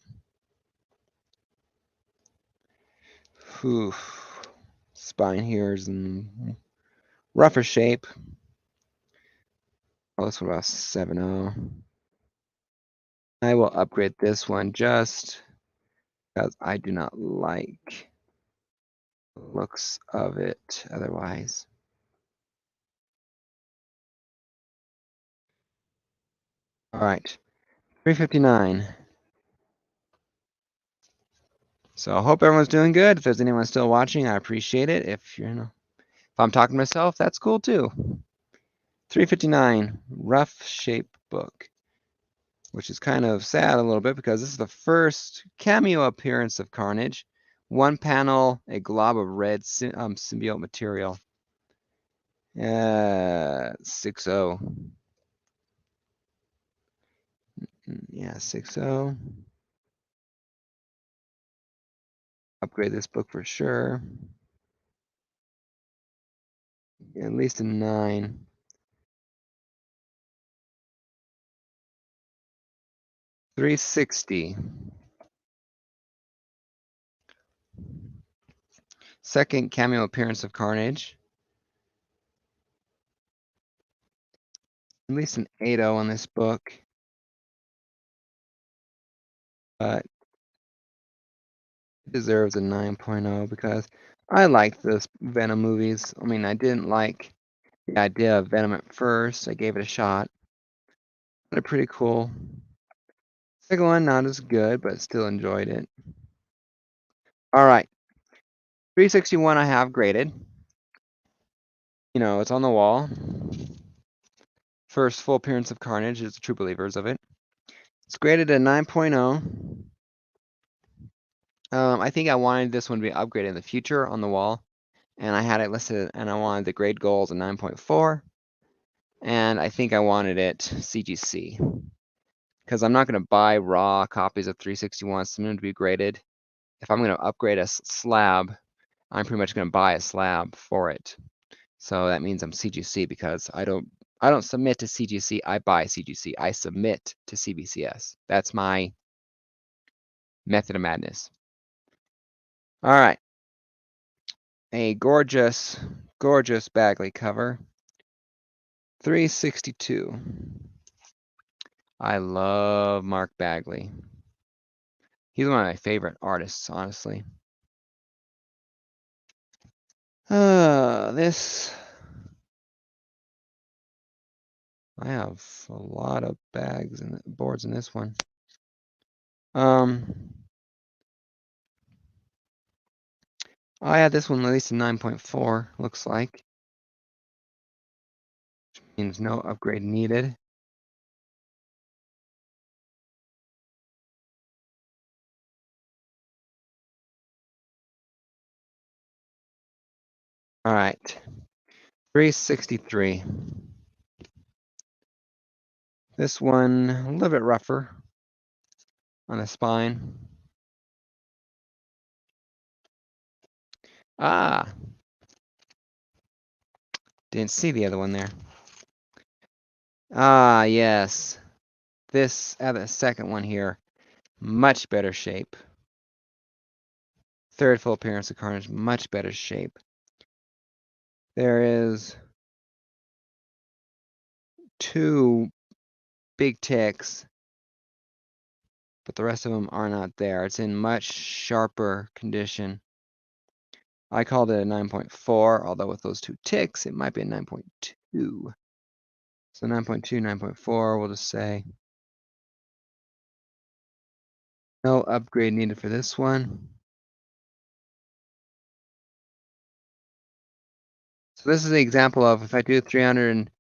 Whew. Spine here is in rougher shape. Oh, this one about 7.0. I will upgrade this one just because I do not like the looks of it otherwise. All right, 359. So I hope everyone's doing good. If there's anyone still watching, I appreciate it. If you're, If I'm talking to myself, that's cool too. 359, rough shape book, which is kind of sad a little bit because this is the first cameo appearance of Carnage. One panel, a glob of red symbiote material. 6-0. Yeah, 6-0. Upgrade this book for sure. At least a 9. 360. Second cameo appearance of Carnage. At least an 8-0 on this book. But it deserves a 9.0 because I liked those Venom movies. I mean, I didn't like the idea of Venom at first. I gave it a shot. They're pretty cool. Second one, not as good, but still enjoyed it. All right. 361 I have graded. You know, it's on the wall. First full appearance of Carnage is the True Believers of it. It's graded a 9.0. I think I wanted this one to be upgraded in the future on the wall. And I had it listed, and I wanted the grade goal as a 9.4. And I think I wanted it CGC. Because I'm not going to buy raw copies of 361 soon to be graded. If I'm going to upgrade a slab, I'm pretty much going to buy a slab for it. So that means I'm CGC because I don't submit to CGC, I buy CGC. I submit to CBCS. That's my method of madness. All right. A gorgeous, gorgeous Bagley cover. 362. I love Mark Bagley. He's one of my favorite artists, honestly. This, I have a lot of bags and boards in this one. I had this one at least a 9.4, looks like. Which means no upgrade needed. All right, 363. This one a little bit rougher on the spine. Ah, didn't see the other one there. Ah, yes. This, the second one here, much better shape. Third full appearance of Carnage, much better shape. There is 2 big ticks, but the rest of them are not there. It's in much sharper condition. I called it a 9.4, although with those 2 ticks, it might be a 9.2. So 9.2, 9.4, we'll just say. No upgrade needed for this one. So this is an example of if I do 300,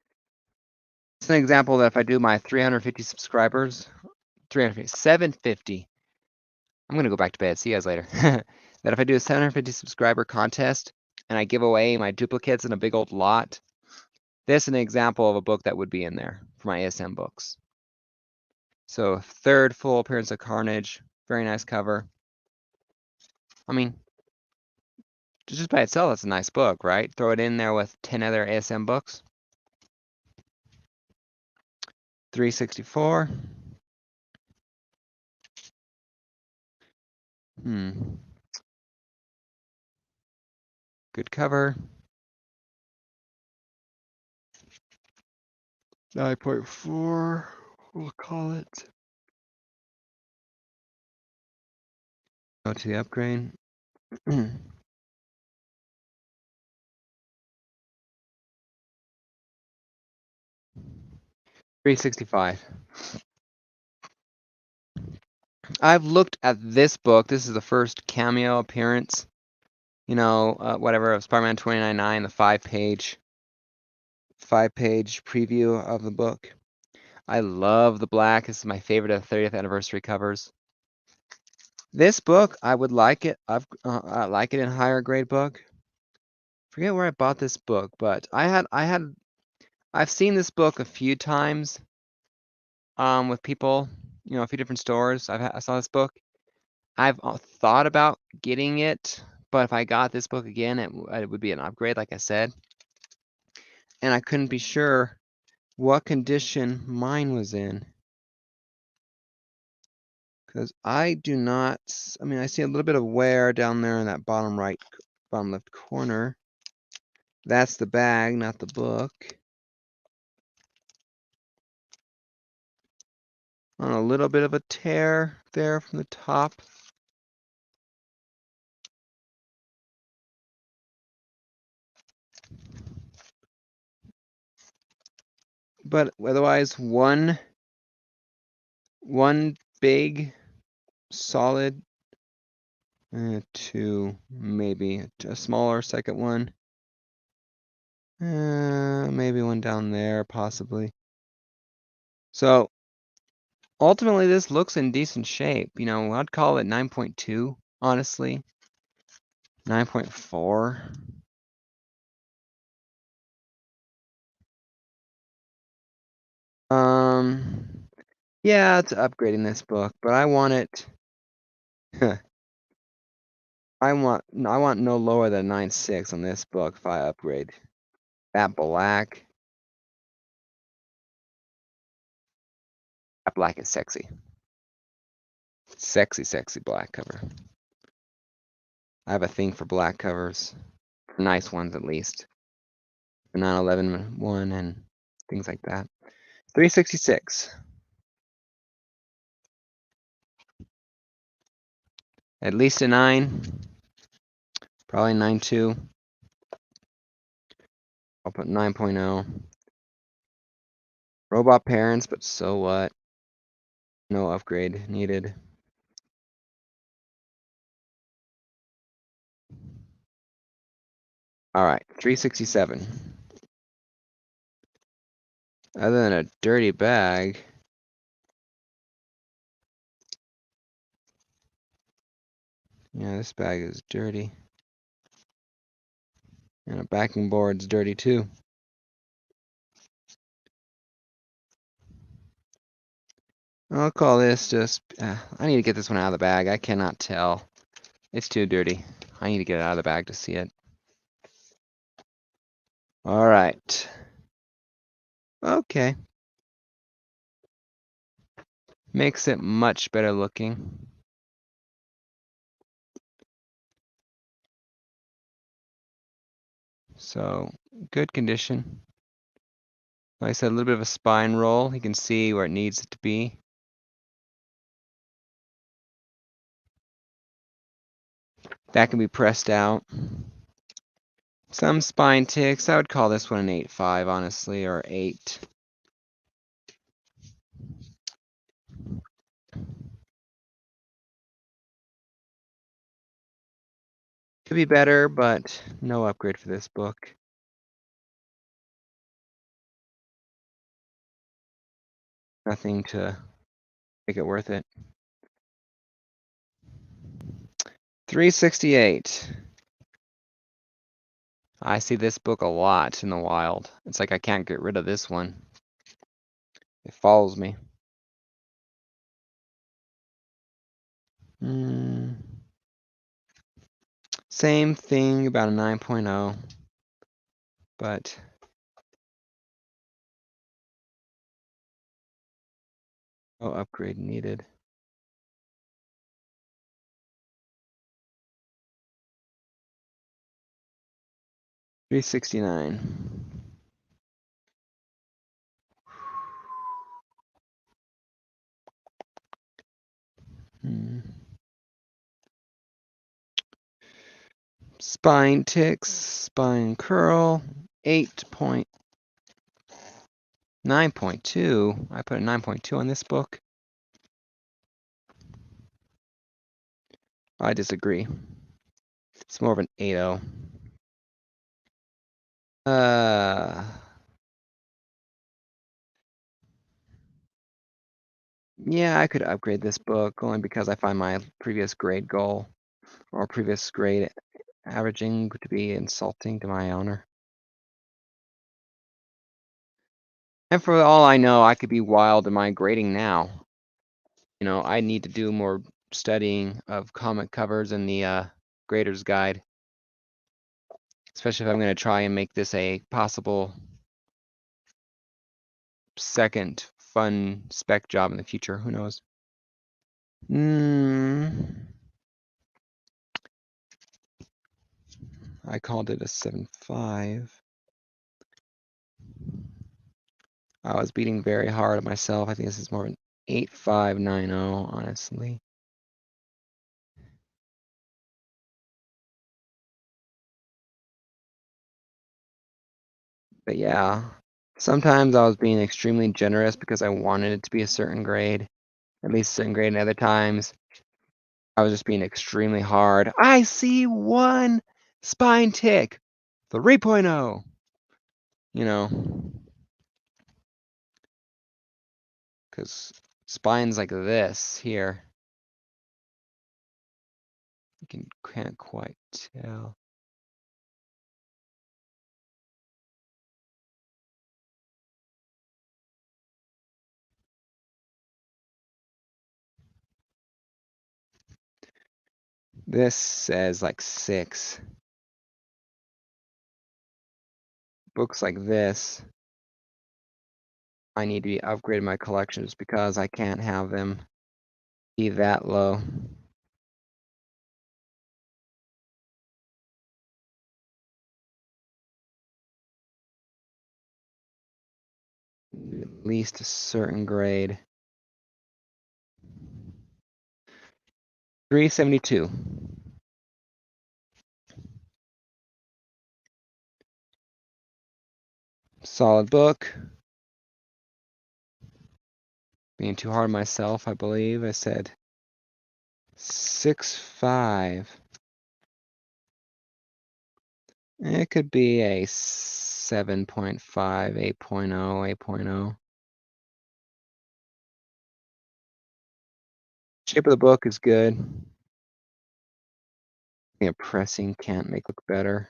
it's an example that if I do my 350 subscribers, 350, 750, I'm gonna go back to bed, see you guys later. That if I do a 750 subscriber contest and I give away my duplicates in a big old lot, this is an example of a book that would be in there for my ASM books. So third full appearance of Carnage, very nice cover. I mean, just by itself, it's a nice book, right? Throw it in there with 10 other ASM books. 364. Good cover. 9.4, we'll call it. Go to the upgrade. 365. I've looked at this book. This is the first cameo appearance you know, whatever, of Spider-Man 2099, the five-page preview of the book. I love the black. This is my favorite of 30th anniversary covers. This book, I would like it. I like it in higher grade book. Forget where I bought this book, but I've seen this book a few times with people, you know, a few different stores. I saw this book. I've thought about getting it, but if I got this book again, it would be an upgrade, like I said. And I couldn't be sure what condition mine was in. Because I do not, I mean, I see a little bit of wear down there in that bottom left corner. That's the bag, not the book. On a little bit of a tear there from the top. But otherwise, one big, solid, two, maybe a smaller second one. Maybe one down there, possibly. So ultimately, this looks in decent shape. You know, I'd call it 9.2, honestly. 9.4. Yeah, it's upgrading this book, but I want it. I want no lower than 9.6 on this book if I upgrade. That black. That black is sexy. Sexy, sexy black cover. I have a thing for black covers. Nice ones, at least. The 9/11 one and things like that. 366. At least a 9. Probably 9.2. I'll put 9.0. Robot parents, but so what? No upgrade needed. All right, 367. Other than a dirty bag, yeah, this bag is dirty. And a backing board's dirty too. I'll call this just, I need to get this one out of the bag. I cannot tell. It's too dirty. I need to get it out of the bag to see it. All right. Okay. Makes it much better looking. So, good condition. Like I said, a little bit of a spine roll. You can see where it needs it to be. That can be pressed out. Some spine ticks. I would call this one an 8.5, honestly, or 8. Could be better, but no upgrade for this book. Nothing to make it worth it. 368. I see this book a lot in the wild. It's like I can't get rid of this one. It follows me. Same thing, about a 9.0, but no upgrade needed. $369. Spine ticks, spine curl, 9.2. I put a 9.2 on this book. I disagree. It's more of an 8.0. Uh, yeah, I could upgrade this book only because I find my previous grade goal or previous grade averaging to be insulting to my owner. And for all I know, I could be wild in my grading now. You know, I need to do more studying of comic covers in the grader's guide, especially if I'm going to try and make this a possible second fun spec job in the future. Who knows? I called it a 7.5. I was beating very hard on myself. I think this is more of an 8.590, honestly. But yeah, sometimes I was being extremely generous because I wanted it to be a certain grade, at least a certain grade, and other times I was just being extremely hard. I see one spine tick, 3.0, you know, because spines like this here, can't quite tell. This says like 6. Books like this, I need to be upgrading my collections because I can't have them be that low. At least a certain grade. 372. Solid book. Being too hard on myself, I believe. I said 6.5. It could be a 7.5, 8.0, 8.0. Shape of the book is good. Pressing can't make look better.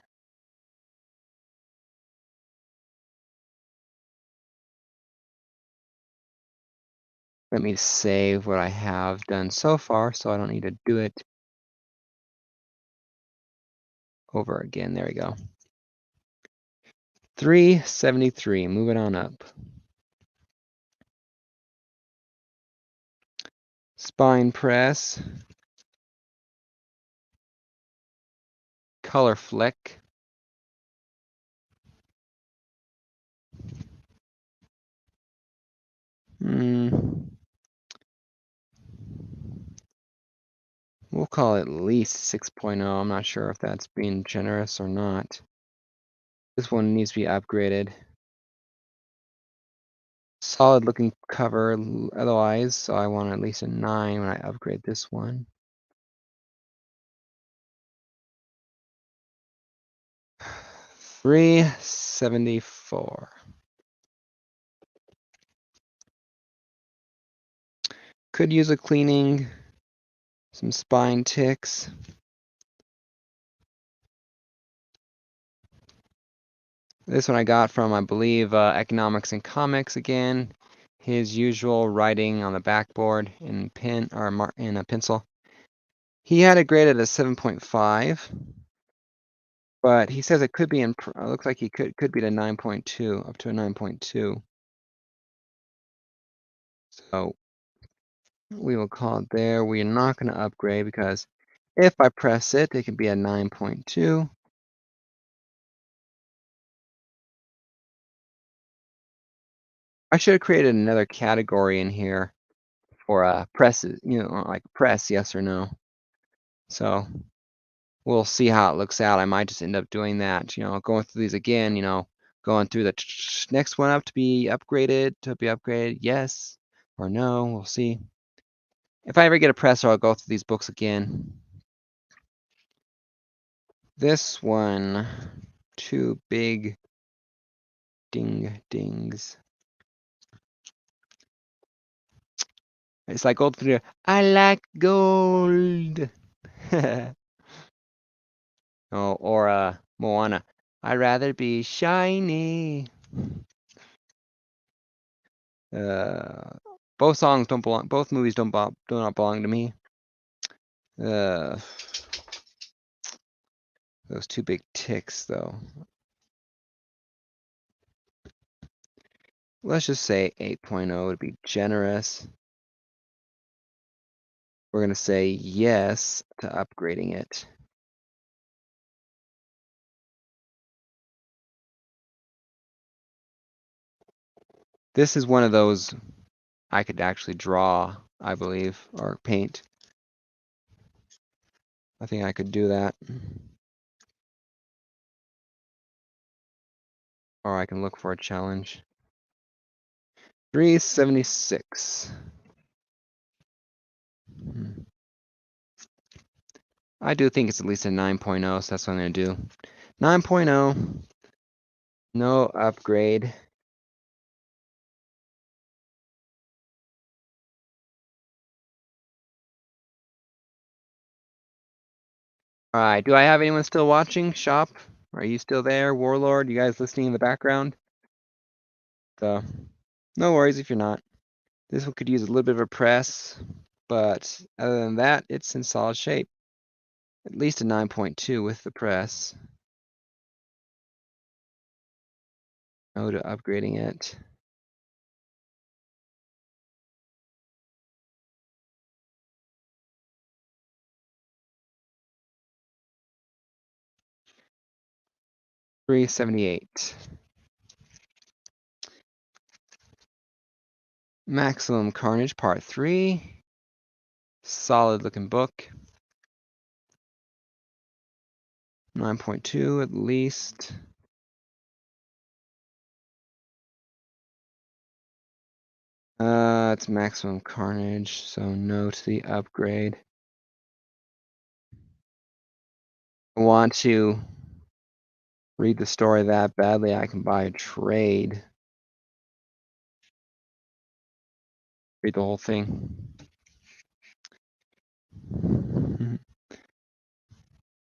Let me save what I have done so far so I don't need to do it over again. There we go. 373, moving on up. Spine press. Color flick. We'll call it at least 6.0. I'm not sure if that's being generous or not. This one needs to be upgraded. Solid looking cover otherwise, so I want at least a 9 when I upgrade this one. $374. Could use a cleaning, some spine ticks. This one I got from, I believe, Economics and Comics again. His usual writing on the backboard in pen or in a pencil. He had it graded as 7.5, but he says it could be in. Looks like he could be to 9.2, up to a 9.2. So we will call it there. We are not going to upgrade because if I press it, it can be a 9.2. I should have created another category in here for presses, like press, yes or no. So we'll see how it looks out. I might just end up doing that, going through these again, going through the next one up to be upgraded, yes or no. We'll see. If I ever get a presser, I'll go through these books again. This one, 2 big dings. It's like gold. I like gold. Oh, or Moana. I'd rather be shiny. Both songs don't belong. Both movies do not belong to me. Those 2 big ticks, though. Let's just say 8.0 would be generous. We're gonna say yes to upgrading it. This is one of those I could actually draw, I believe, or paint. I think I could do that. Or I can look for a challenge. 376. I do think it's at least a 9.0, so that's what I'm going to do. 9.0. No upgrade. All right, do I have anyone still watching? Shop? Are you still there? Warlord, you guys listening in the background? So, no worries if you're not. This one could use a little bit of a press, but other than that, it's in solid shape. At least a 9.2 with the press. No to upgrading it. $378. Maximum Carnage Part 3. Solid looking book. 9.2 at least. It's Maximum Carnage, so no to the upgrade. I want to read the story that badly, I can buy a trade. Read the whole thing.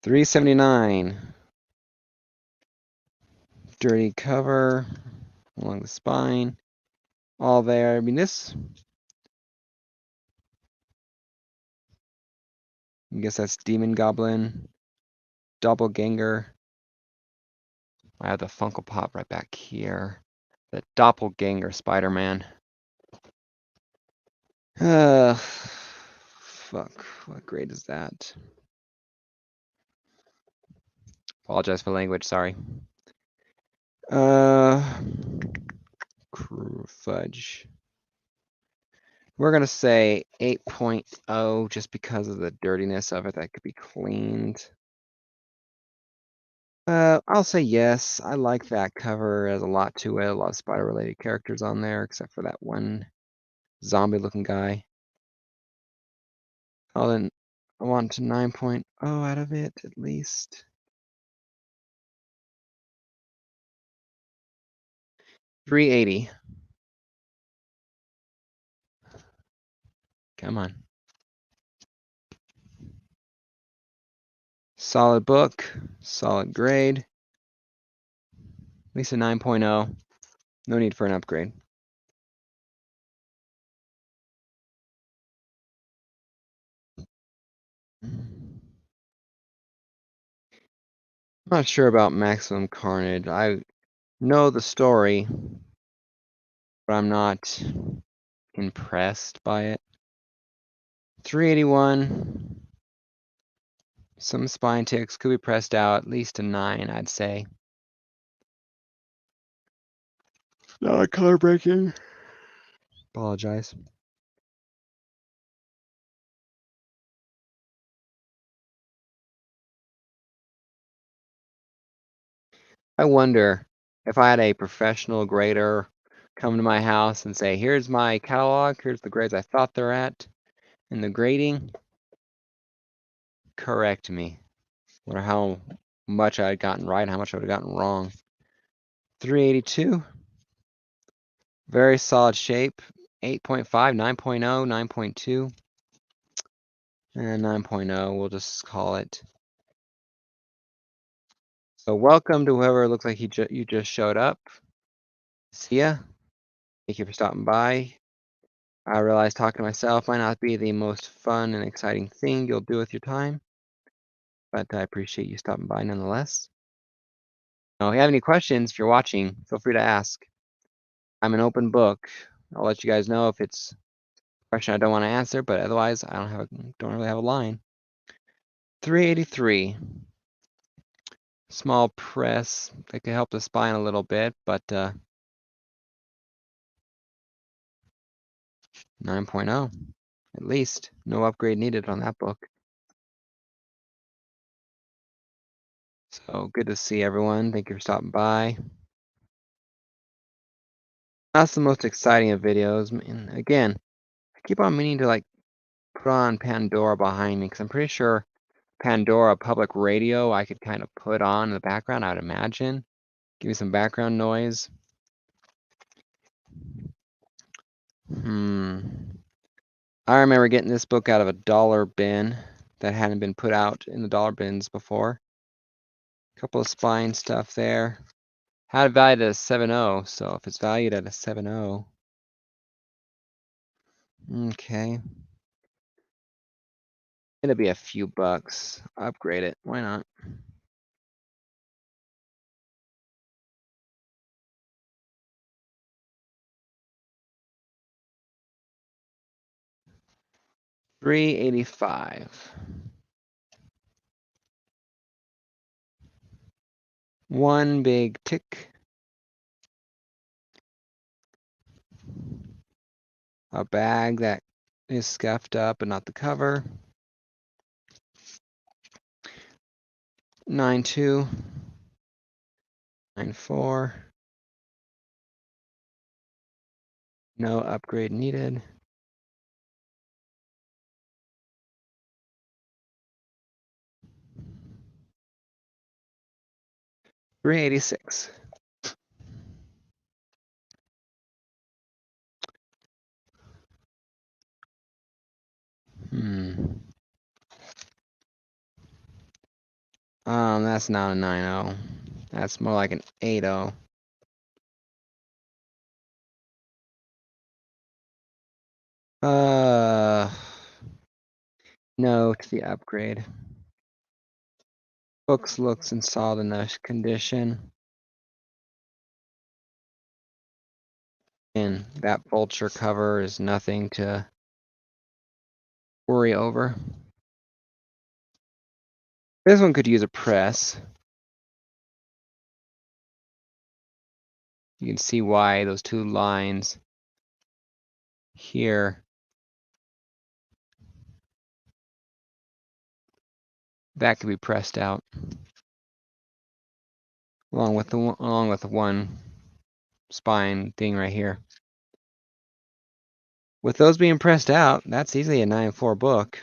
379. Dirty cover along the spine. All there. I mean, this. I guess that's Demon Goblin. Doppelganger. I have the Funko Pop right back here. The Doppelganger Spider-Man. Fuck. What grade is that? Apologize for language, sorry. Crew fudge. We're gonna say 8.0 just because of the dirtiness of it that could be cleaned. I'll say yes. I like that cover. It has a lot to it. A lot of spider-related characters on there, except for that one zombie-looking guy. Oh, then I want to 9.0 out of it at least. 380. Come on. Solid book, solid grade. At least a 9.0. No need for an upgrade. I'm not sure about Maximum Carnage. I know the story, but I'm not impressed by it. 381. Some spine ticks could be pressed out, at least a 9, I'd say. Not color breaking. Apologize. I wonder if I had a professional grader come to my house and say, here's my catalog, here's the grades I thought they're at, and the grading, correct me. Wonder how much I had gotten right and how much I would have gotten wrong. 382. Very solid shape. 8.5, 9.0, 9.2, and 9.0. We'll just call it. So welcome to whoever looks like you just showed up. See ya. Thank you for stopping by. I realize talking to myself might not be the most fun and exciting thing you'll do with your time, but I appreciate you stopping by nonetheless. Now, if you have any questions, if you're watching, feel free to ask. I'm an open book. I'll let you guys know if it's a question I don't want to answer, but otherwise, I don't really have a line. 383. Small press that could help the spine a little bit, but 9.0 at least. No upgrade needed on that book. So good to see everyone. Thank you for stopping by. That's the most exciting of videos. And again, I keep on meaning to like put on Pandora behind me because I'm pretty sure Pandora public radio I could kind of put on in the background, I would imagine. Give me some background noise. I remember getting this book out of a dollar bin that hadn't been put out in the dollar bins before. A couple of spine stuff there. Had it valued at a 7.0, so if it's valued at a 7.0, okay. It'll be a few bucks. Upgrade it. Why not? $385. One big tick. A bag that is scuffed up but not the cover. 9.2. 9.4. No upgrade needed. 386. That's not a 9.0. That's more like an 8.0. No to the upgrade. Books looks in solid enough condition. And that vulture cover is nothing to worry over. This one could use a press. You can see why those two lines here, that could be pressed out along with the one spine thing right here. With those being pressed out, that's easily a 9.4 book.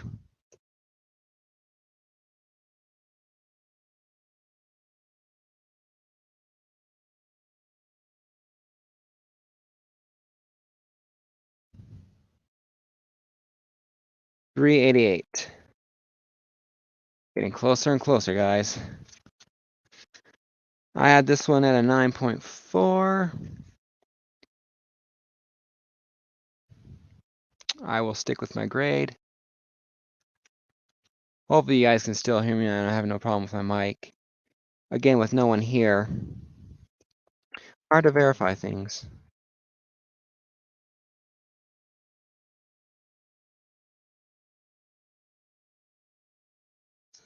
$388. Getting closer and closer, guys. I had this one at a 9.4. I will stick with my grade. Hopefully you guys can still hear me and I have no problem with my mic. Again, with no one here, hard to verify things.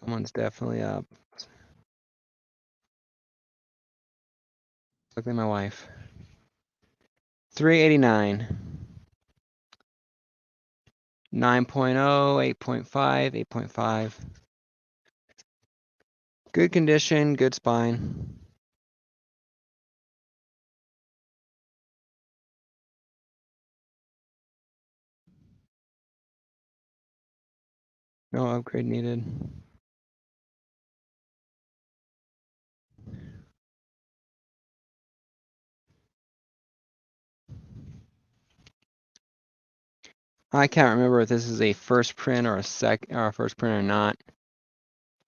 Someone's definitely up. Look at my wife. 389. 9.0, 8.5, 8.5. Good condition, good spine. No upgrade needed. I can't remember if this is a first print or a first print or not.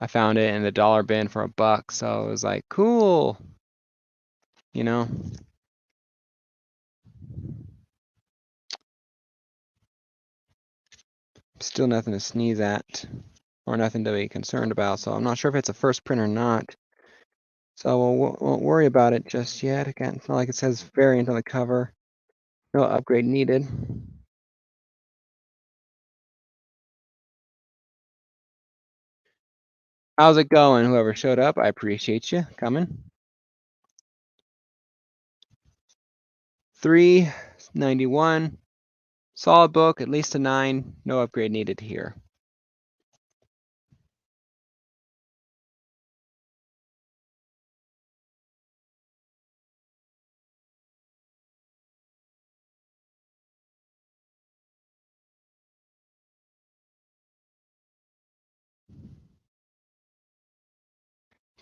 I found it in the dollar bin for $1, so it was like, cool, you know. Still nothing to sneeze at or nothing to be concerned about, so I'm not sure if it's a first print or not. So we won't worry about it just yet. Again, it's not like it says variant on the cover. No upgrade needed. How's it going? Whoever showed up, I appreciate you coming. 391. Solid book, at least a 9. No upgrade needed here.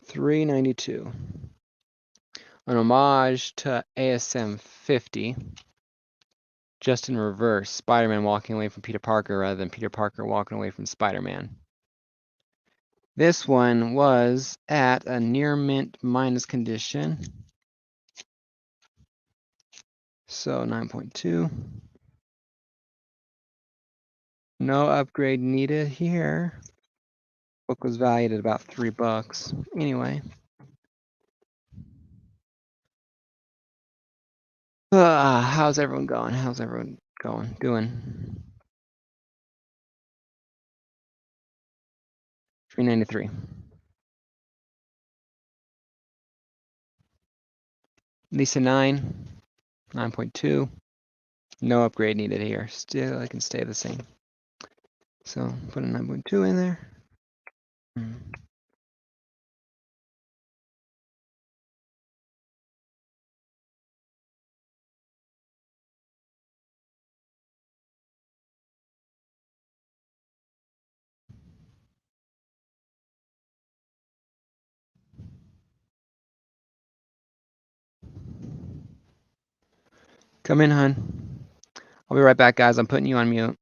$392. An homage to ASM 50. Just in reverse, Spider-Man walking away from Peter Parker rather than Peter Parker walking away from Spider-Man. This one was at a near mint minus condition. So 9.2. No upgrade needed here. Book was valued at about $3. Anyway. How's everyone going? How's everyone doing? 393. Lisa 9, 9.2. No upgrade needed here. Still, I can stay the same. So put a 9.2 in there. Come in, hon. I'll be right back, guys. I'm putting you on mute.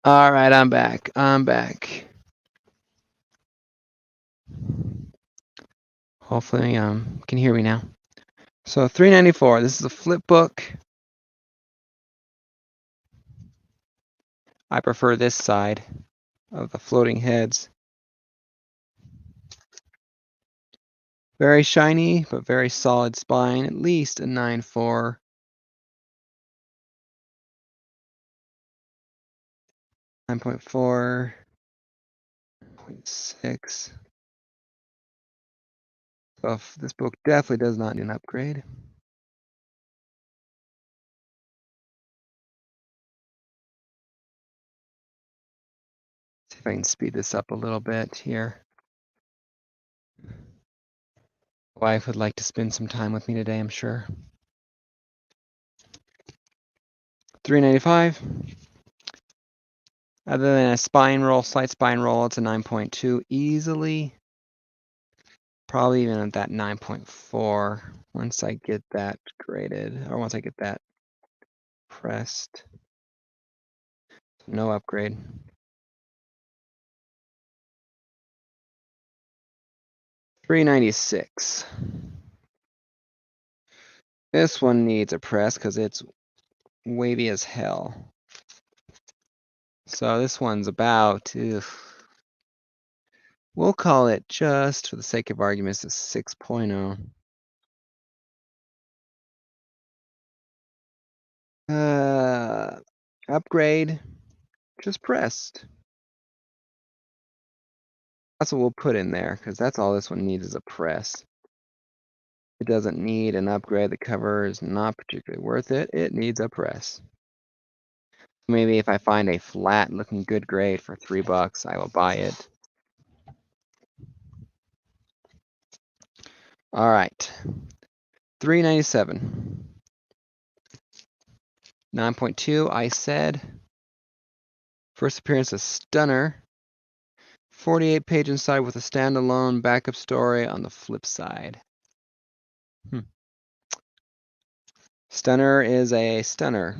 All right, I'm back. Hopefully, can hear me now. So 394. This is a flip book. I prefer this side of the floating heads. Very shiny, but very solid spine. At least a 9.4. 9.4. 0.6. So this book definitely does not need an upgrade. See if I can speed this up a little bit here. Wife would like to spend some time with me today, I'm sure. 395. Other than a spine roll, slight spine roll, it's a 9.2 easily. Probably even at that 9.4 once I get that graded, or once I get that pressed. No upgrade. $396. This one needs a press because it's wavy as hell. So this one's about, we'll call it, just for the sake of arguments, a 6.0. Upgrade, just pressed. That's what we'll put in there, because that's all this one needs is a press. It doesn't need an upgrade. The cover is not particularly worth it. It needs a press. Maybe if I find a flat looking good grade for $3, I will buy it. All right. $3.97. 9.2, I said. First appearance of Stunner. 48-page inside with a standalone backup story on the flip side. Stunner is a stunner.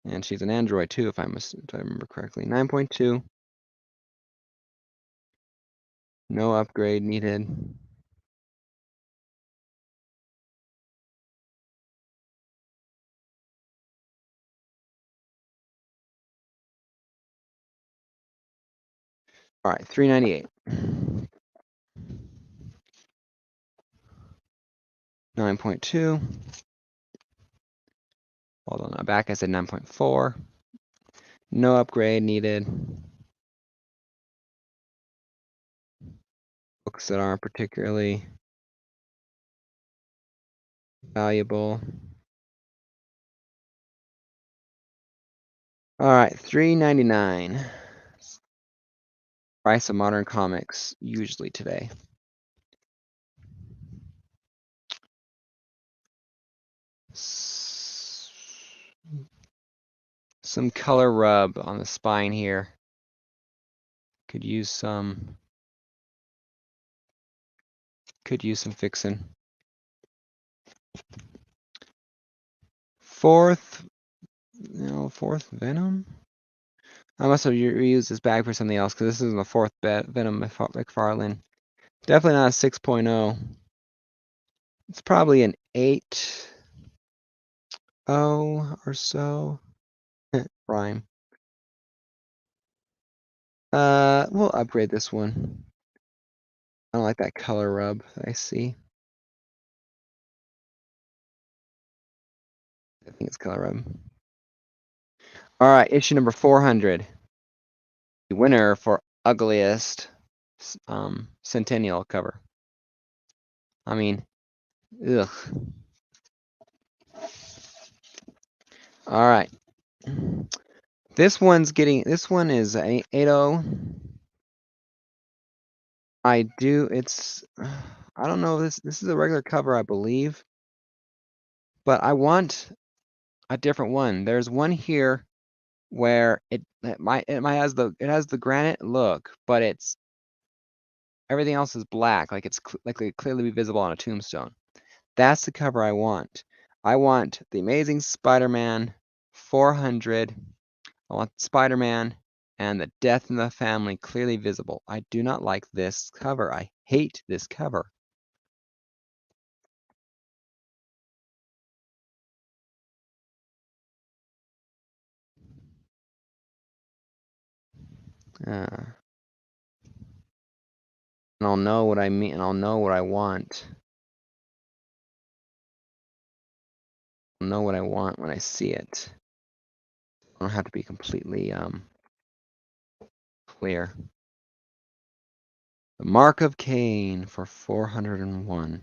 And she's an android too, if I remember correctly. 9.2. No upgrade needed. All right, $3.98. 9.2. Hold on, back I said 9.4. No upgrade needed. Books that aren't particularly valuable. All right, $3.99. Price of modern comics, usually today. Some color rub on the spine here. Could use some fixing. Fourth Venom? I must have reused this bag for something else because this isn't the fourth Venom McFarlane. Definitely not a 6.0. It's probably an 8.0 or so. Rhyme. We'll upgrade this one. I don't like that color rub that I see. I think it's color rub. All right, issue number 400. The winner for ugliest Centennial cover. I mean, ugh. All right. This one is a 8.0. I don't know, this is a regular cover, I believe. But I want a different one. There's one here where it has the granite look, but everything else is black, like it's clearly be visible on a tombstone. That's the cover I want. I want the Amazing Spider-Man 400. I want Spider-Man and the Death in the Family clearly visible. I do not like this cover. I hate this cover. And I'll know what I mean, and I'll know what I want. I'll know what I want when I see it. I don't have to be completely clear. The Mark of Cain for 401.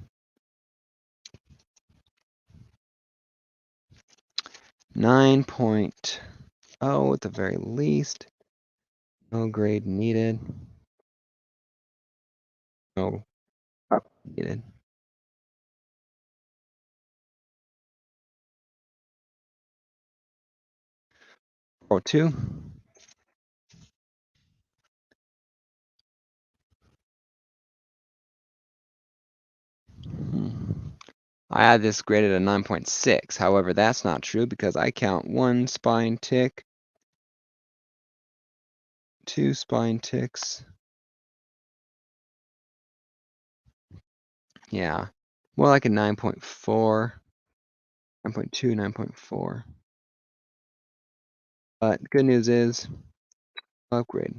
9.0 at the very least. No grade needed. No up needed. Oh, 2. I had this graded a 9.6. However, that's not true because I count 1 spine tick, 2 spine ticks. Yeah, more like a 9.4, 9.2, 9.4. But good news is, upgrade.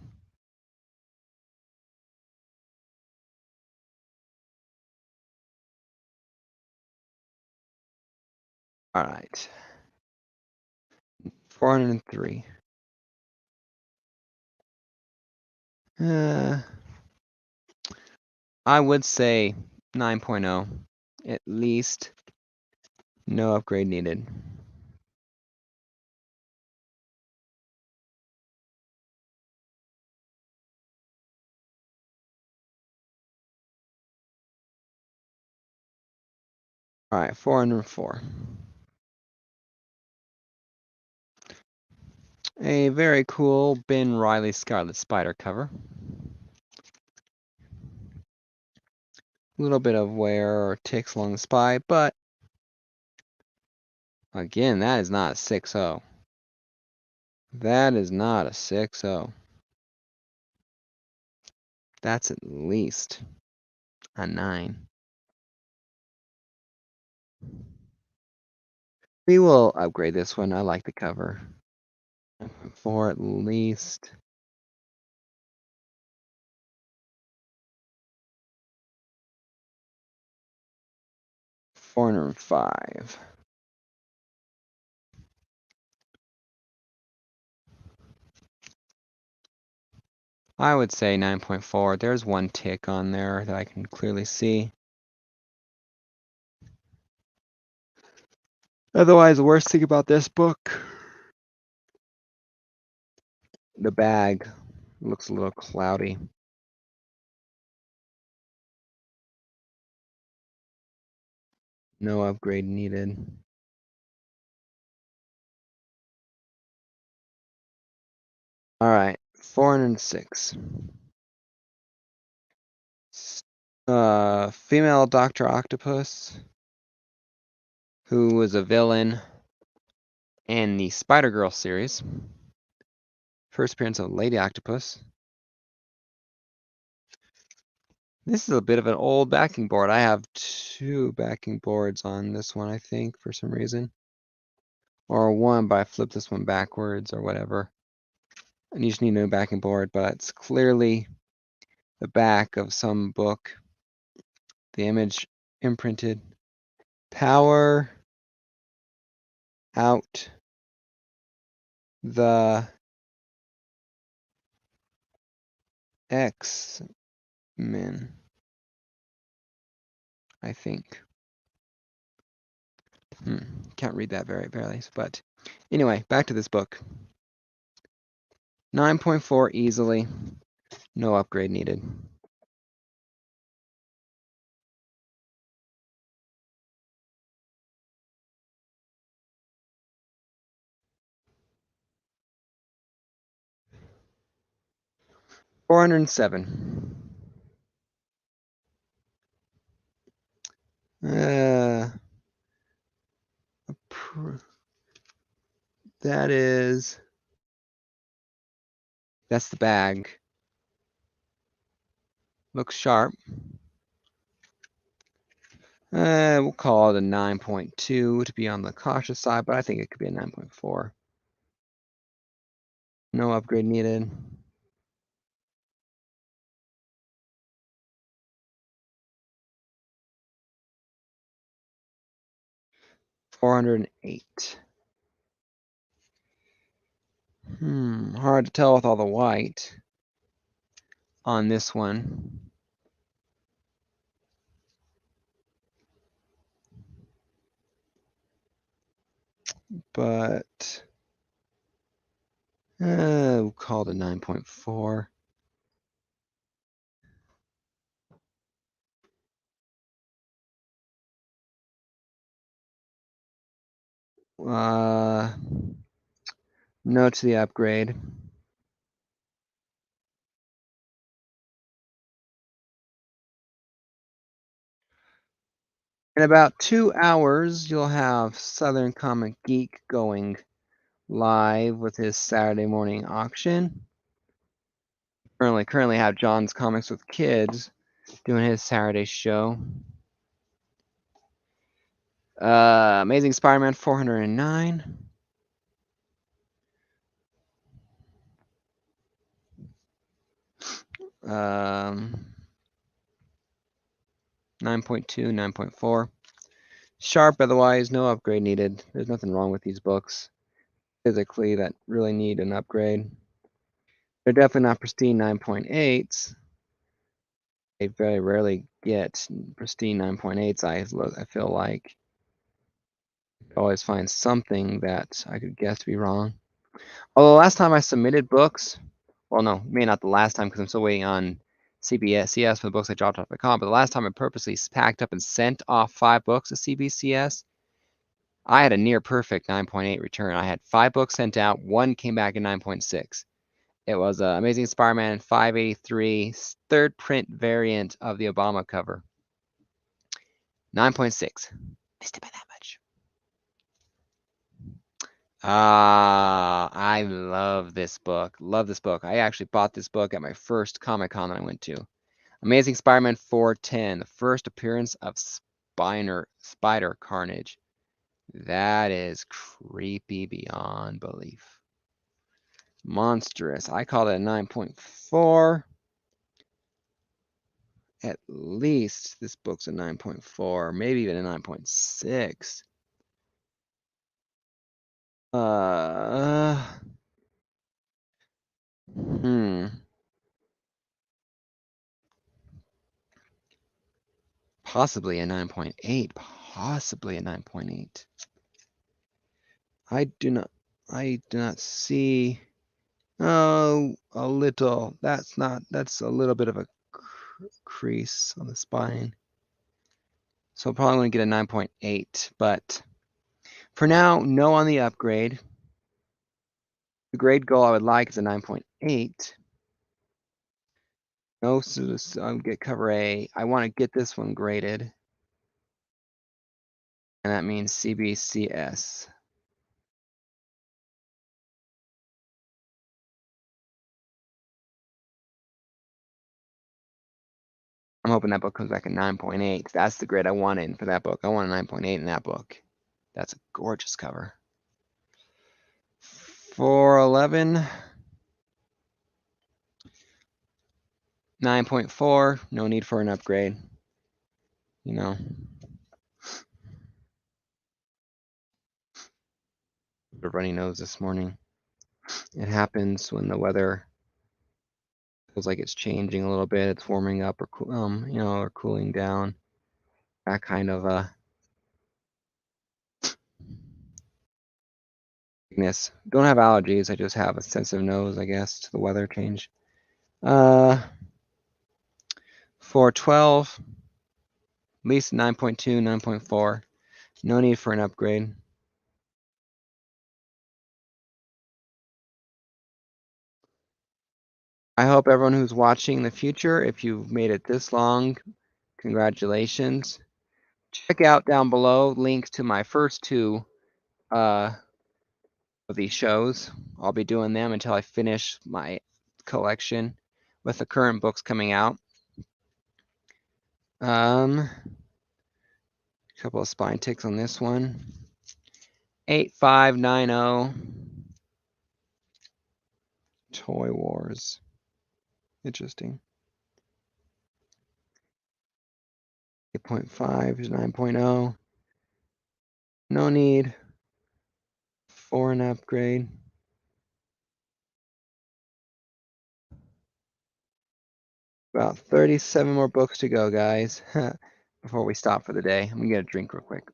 All right. 403. I would say 9.0. At least no upgrade needed. All right, 404. A very cool Ben Riley Scarlet Spider cover. A little bit of wear or ticks along the spine, but again, that is not a 6.0. That is not a 6.0. That's at least a 9. We will upgrade this one. I like the cover. For at least 405. I would say 9.4. There's one tick on there that I can clearly see. Otherwise, the worst thing about this book, the bag looks a little cloudy. No upgrade needed. All right, 406. Female Dr. Octopus, who was a villain in the Spider-Girl series. First appearance of Lady Octopus. This is a bit of an old backing board. I have 2 backing boards on this one, I think, for some reason. Or one, but I flipped this one backwards or whatever. And you just need a new backing board, but it's clearly the back of some book. The image imprinted. Power out the X-Men, I think. Can't read that very barely, but anyway, back to this book. 9.4 easily. No upgrade needed. $407. That's the bag. Looks sharp. We'll call it a 9.2 to be on the cautious side, but I think it could be a 9.4. No upgrade needed. $408. Hard to tell with all the white on this one. But we'll call it a 9.4. No to the upgrade. In about 2 hours, you'll have Southern Comic Geek going live with his Saturday morning auction. Currently have John's Comics with Kids doing his Saturday show. Amazing Spider-Man 409. 9.2, 9.4. Sharp, otherwise, no upgrade needed. There's nothing wrong with these books physically that really need an upgrade. They're definitely not pristine 9.8s. I very rarely get pristine 9.8s. I feel like I always find something that I could guess to be wrong. Although last time I submitted books, well, no, maybe not the last time because I'm still waiting on CBCS for the books I dropped off the com. But the last time I purposely packed up and sent off 5 books to CBCS, I had a near perfect 9.8 return. I had 5 books sent out, 1 came back in 9.6. It was Amazing Spider-Man 583, third print variant of the Obama cover. 9.6. Missed it by that much. I love this book. Love this book. I actually bought this book at my first Comic-Con that I went to. Amazing Spider-Man 410, the first appearance of Spider Carnage. That is creepy beyond belief. Monstrous. I call it a 9.4. At least this book's a 9.4, maybe even a 9.6. Possibly a 9.8. Possibly a 9.8. I do not see. Oh, a little. That's a little bit of a crease on the spine. So I'm probably going to get a 9.8, but for now, no on the upgrade. The grade goal I would like is a 9.8. No, so I'll get cover A. I want to get this one graded. And that means CBCS. I'm hoping that book comes back at 9.8. That's the grade I wanted for that book. I want a 9.8 in that book. That's a gorgeous cover. 411. 9.4. No need for an upgrade. You know. A runny nose this morning. It happens when the weather feels like it's changing a little bit. It's warming up or or cooling down. That kind of weakness. Don't have allergies. I just have a sensitive nose, I guess, to the weather change. 412. At least 9.2, 9.4. No need for an upgrade. I hope everyone who's watching in the future, if you've made it this long, congratulations. Check out down below links to my first 2 of these shows. I'll be doing them until I finish my collection with the current books coming out. A couple of spine ticks on this one. 8590. Toy Wars. Interesting. 8.5 is 9.0. No need for an upgrade. About 37 more books to go, guys, before we stop for the day. I'm gonna get a drink real quick.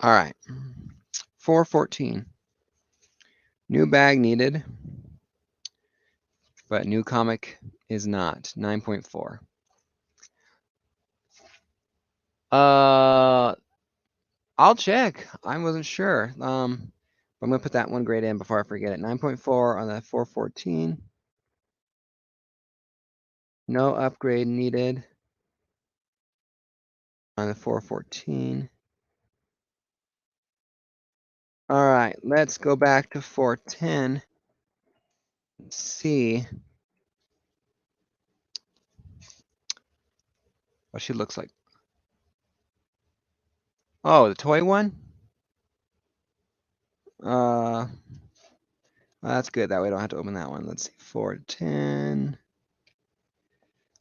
All right, 414. New bag needed, but new comic is not. 9.4. I'll check. I wasn't sure. I'm gonna put that one grade in before I forget it. 9.4 on the 414. No upgrade needed on the 414. All right, let's go back to 410. Let's see what she looks like. Oh, the toy one? That's good. That way I don't have to open that one. Let's see, 410.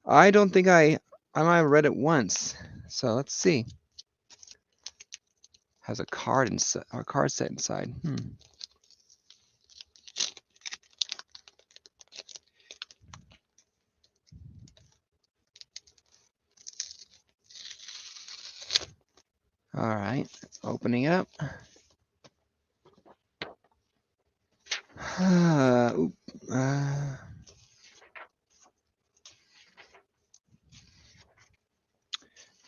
I don't think I might have read it once. So let's see. Has a card inside, or card set inside. All right, opening up.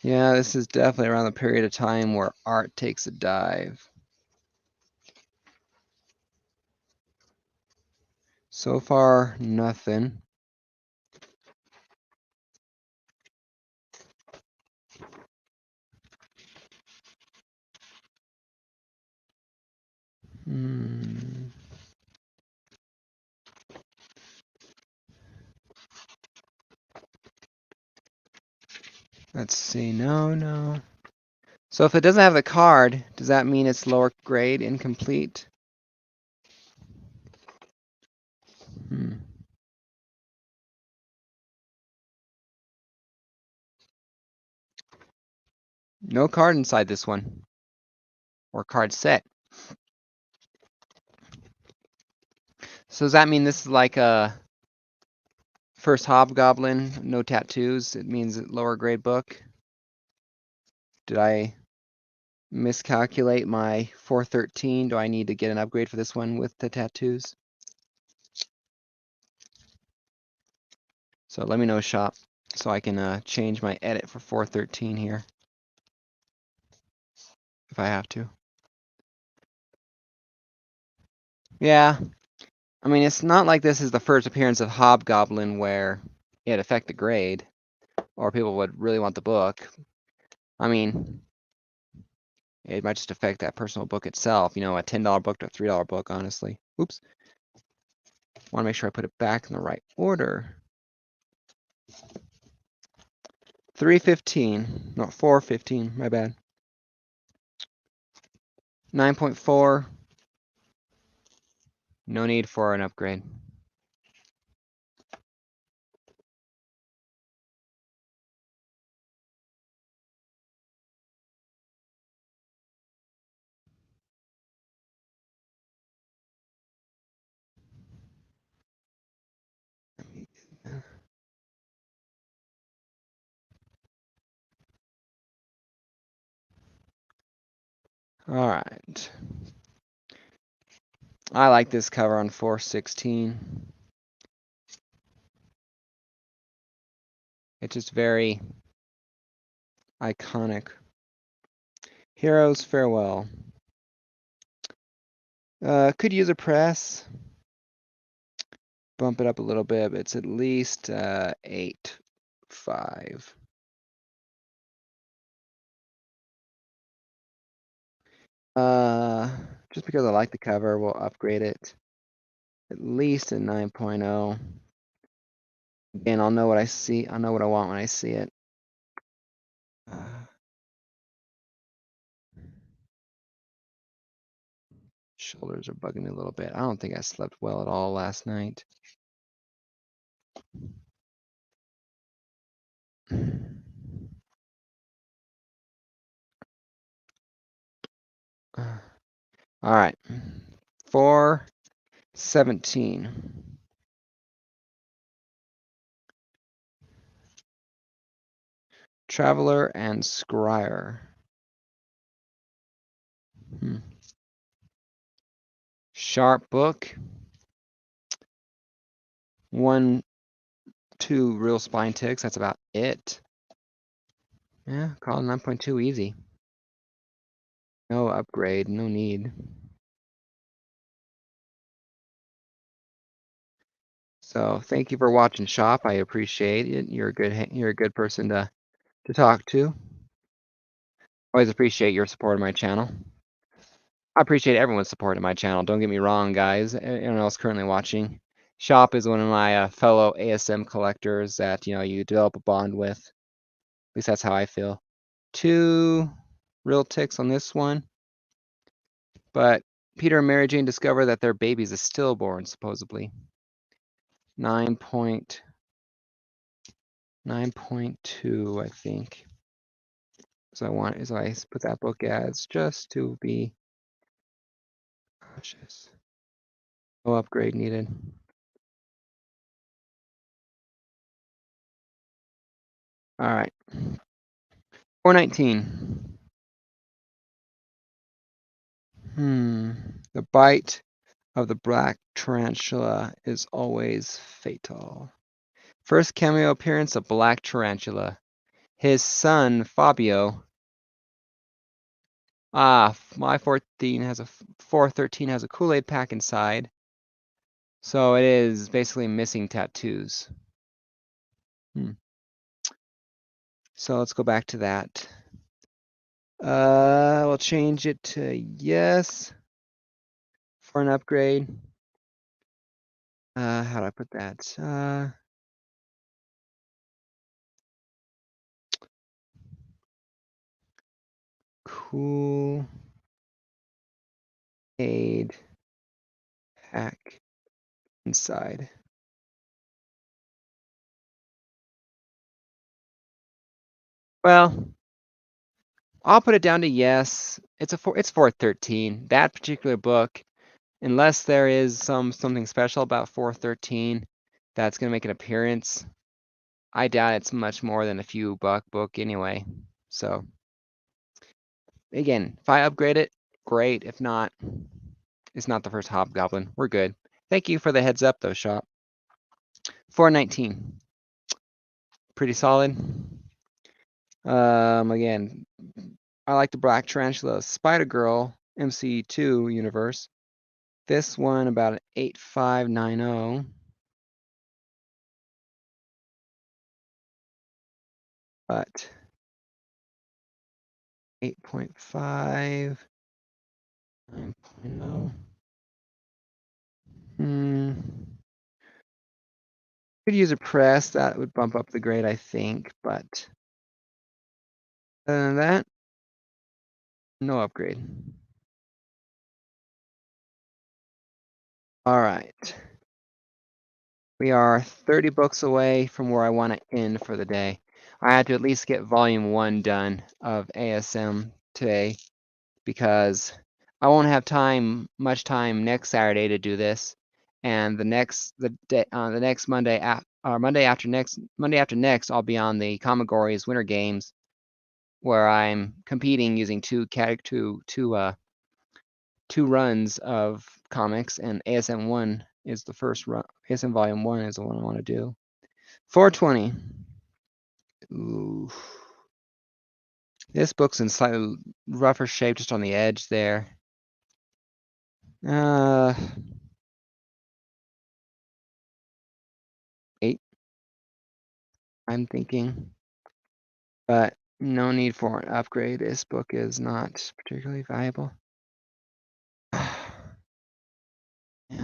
Yeah, this is definitely around the period of time where art takes a dive. So far, nothing. Let's see. No. So if it doesn't have the card, does that mean it's lower grade, incomplete? No card inside this one, or card set. So does that mean this is like a first Hobgoblin, no tattoos? It means lower grade book. Did I miscalculate my 413? Do I need to get an upgrade for this one with the tattoos? So let me know, shop, so I can change my edit for 413 here if I have to. Yeah, I mean, it's not like this is the first appearance of Hobgoblin where it affected grade, or people would really want the book. I mean, it might just affect that personal book itself, you know, a $10 book to a $3 book, honestly. Oops. Want to make sure I put it back in the right order. 315, not 415, my bad. 9.4, no need for an upgrade. All right. I like this cover on 416. It's just very iconic. Heroes Farewell. Could use a press. Bump it up a little bit, but it's at least 8.5. Just because I like the cover, we'll upgrade it. At least a 9.0. Again, I'll know what I see. I'll know what I want when I see it. Shoulders are bugging me a little bit. I don't think I slept well at all last night. All right. 417. Traveler and Scryer. Sharp book. 1, 2 real spine ticks. That's about it. Yeah, call it 9.2 easy. No upgrade, no need. So thank you for watching, shop. I appreciate it. You're a good person to talk to. Always appreciate your support of my channel. I appreciate everyone's support of my channel. Don't get me wrong, guys. Anyone else currently watching, Shop is one of my fellow ASM collectors that you develop a bond with. At least that's how I feel. 2 real ticks on this one, but Peter and Mary Jane discover that their baby's a stillborn, supposedly. 9. 9.2, I think. So I put that book as just to be cautious. No upgrade needed. All right. 419. The bite of the black tarantula is always fatal. First cameo appearance of black tarantula. His son, Fabio. My 413 has a Kool-Aid pack inside. So it is basically missing tattoos. So let's go back to that. We'll change it to yes for an upgrade. How do I put that? Kool-Aid pack inside. Well, I'll put it down to yes. It's 413. That particular book, unless there is something special about 413 that's gonna make an appearance, I doubt it's much more than a few buck book anyway. So again, if I upgrade it, great. If not, it's not the first hobgoblin. We're good. Thank you for the heads up though, shop. 419. Pretty solid. Again, I like the Black Tarantula Spider Girl MC2 universe. This one about an 8590. But 8.5, 9.0. Could use a press, that would bump up the grade, I think, but other than that, no upgrade. All right. We are 30 books away from where I want to end for the day. I had to at least get volume 1 done of ASM today because I won't have much time next Saturday to do this, and the next Monday after next, I'll be on the Kamagories Winter Games, where I'm competing using two runs of comics, and ASM 1 is the first run. ASM Volume 1 is the one I want to do. 420. Ooh. This book's in slightly rougher shape, just on the edge there. 8, I'm thinking. But no need for an upgrade. This book is not particularly valuable. I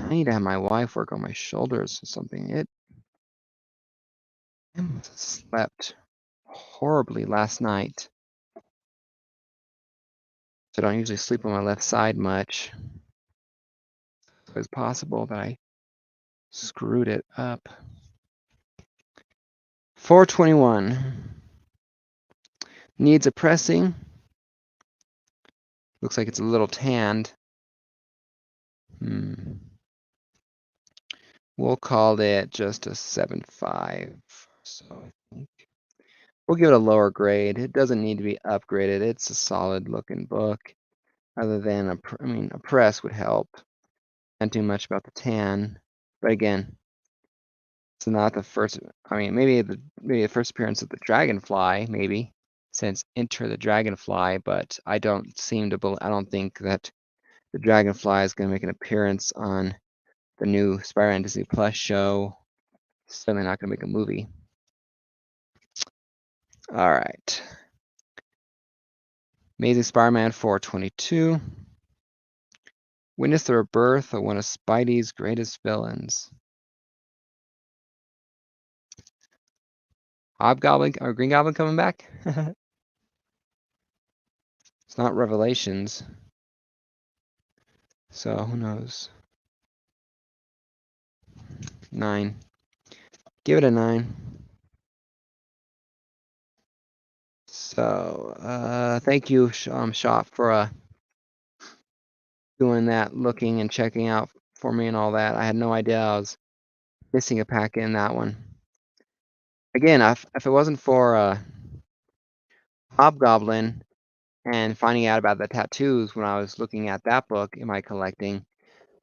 need to have my wife work on my shoulders or something. I slept horribly last night. So I don't usually sleep on my left side much. So it's possible that I screwed it up. 421. Needs a pressing. Looks like it's a little tanned. We'll call it just a 7.5. So I think we'll give it a lower grade. It doesn't need to be upgraded. It's a solid looking book. Other than a press would help. Not too much about the tan, but again, it's not the first. Maybe the first appearance of the Dragonfly, maybe since Enter the Dragonfly. But I don't think that the Dragonfly is going to make an appearance on the new Spider-Man Disney Plus show. Certainly not going to make a movie. All right. Amazing Spider-Man 422. Witness the rebirth of one of Spidey's greatest villains. Hobgoblin or Green Goblin coming back? It's not Revelations. So who knows? 9. Give it a 9. So, thank you, Shop, for doing that, looking and checking out for me and all that. I had no idea I was missing a packet in that one. Again, if it wasn't for Hobgoblin and finding out about the tattoos when I was looking at that book in my collecting,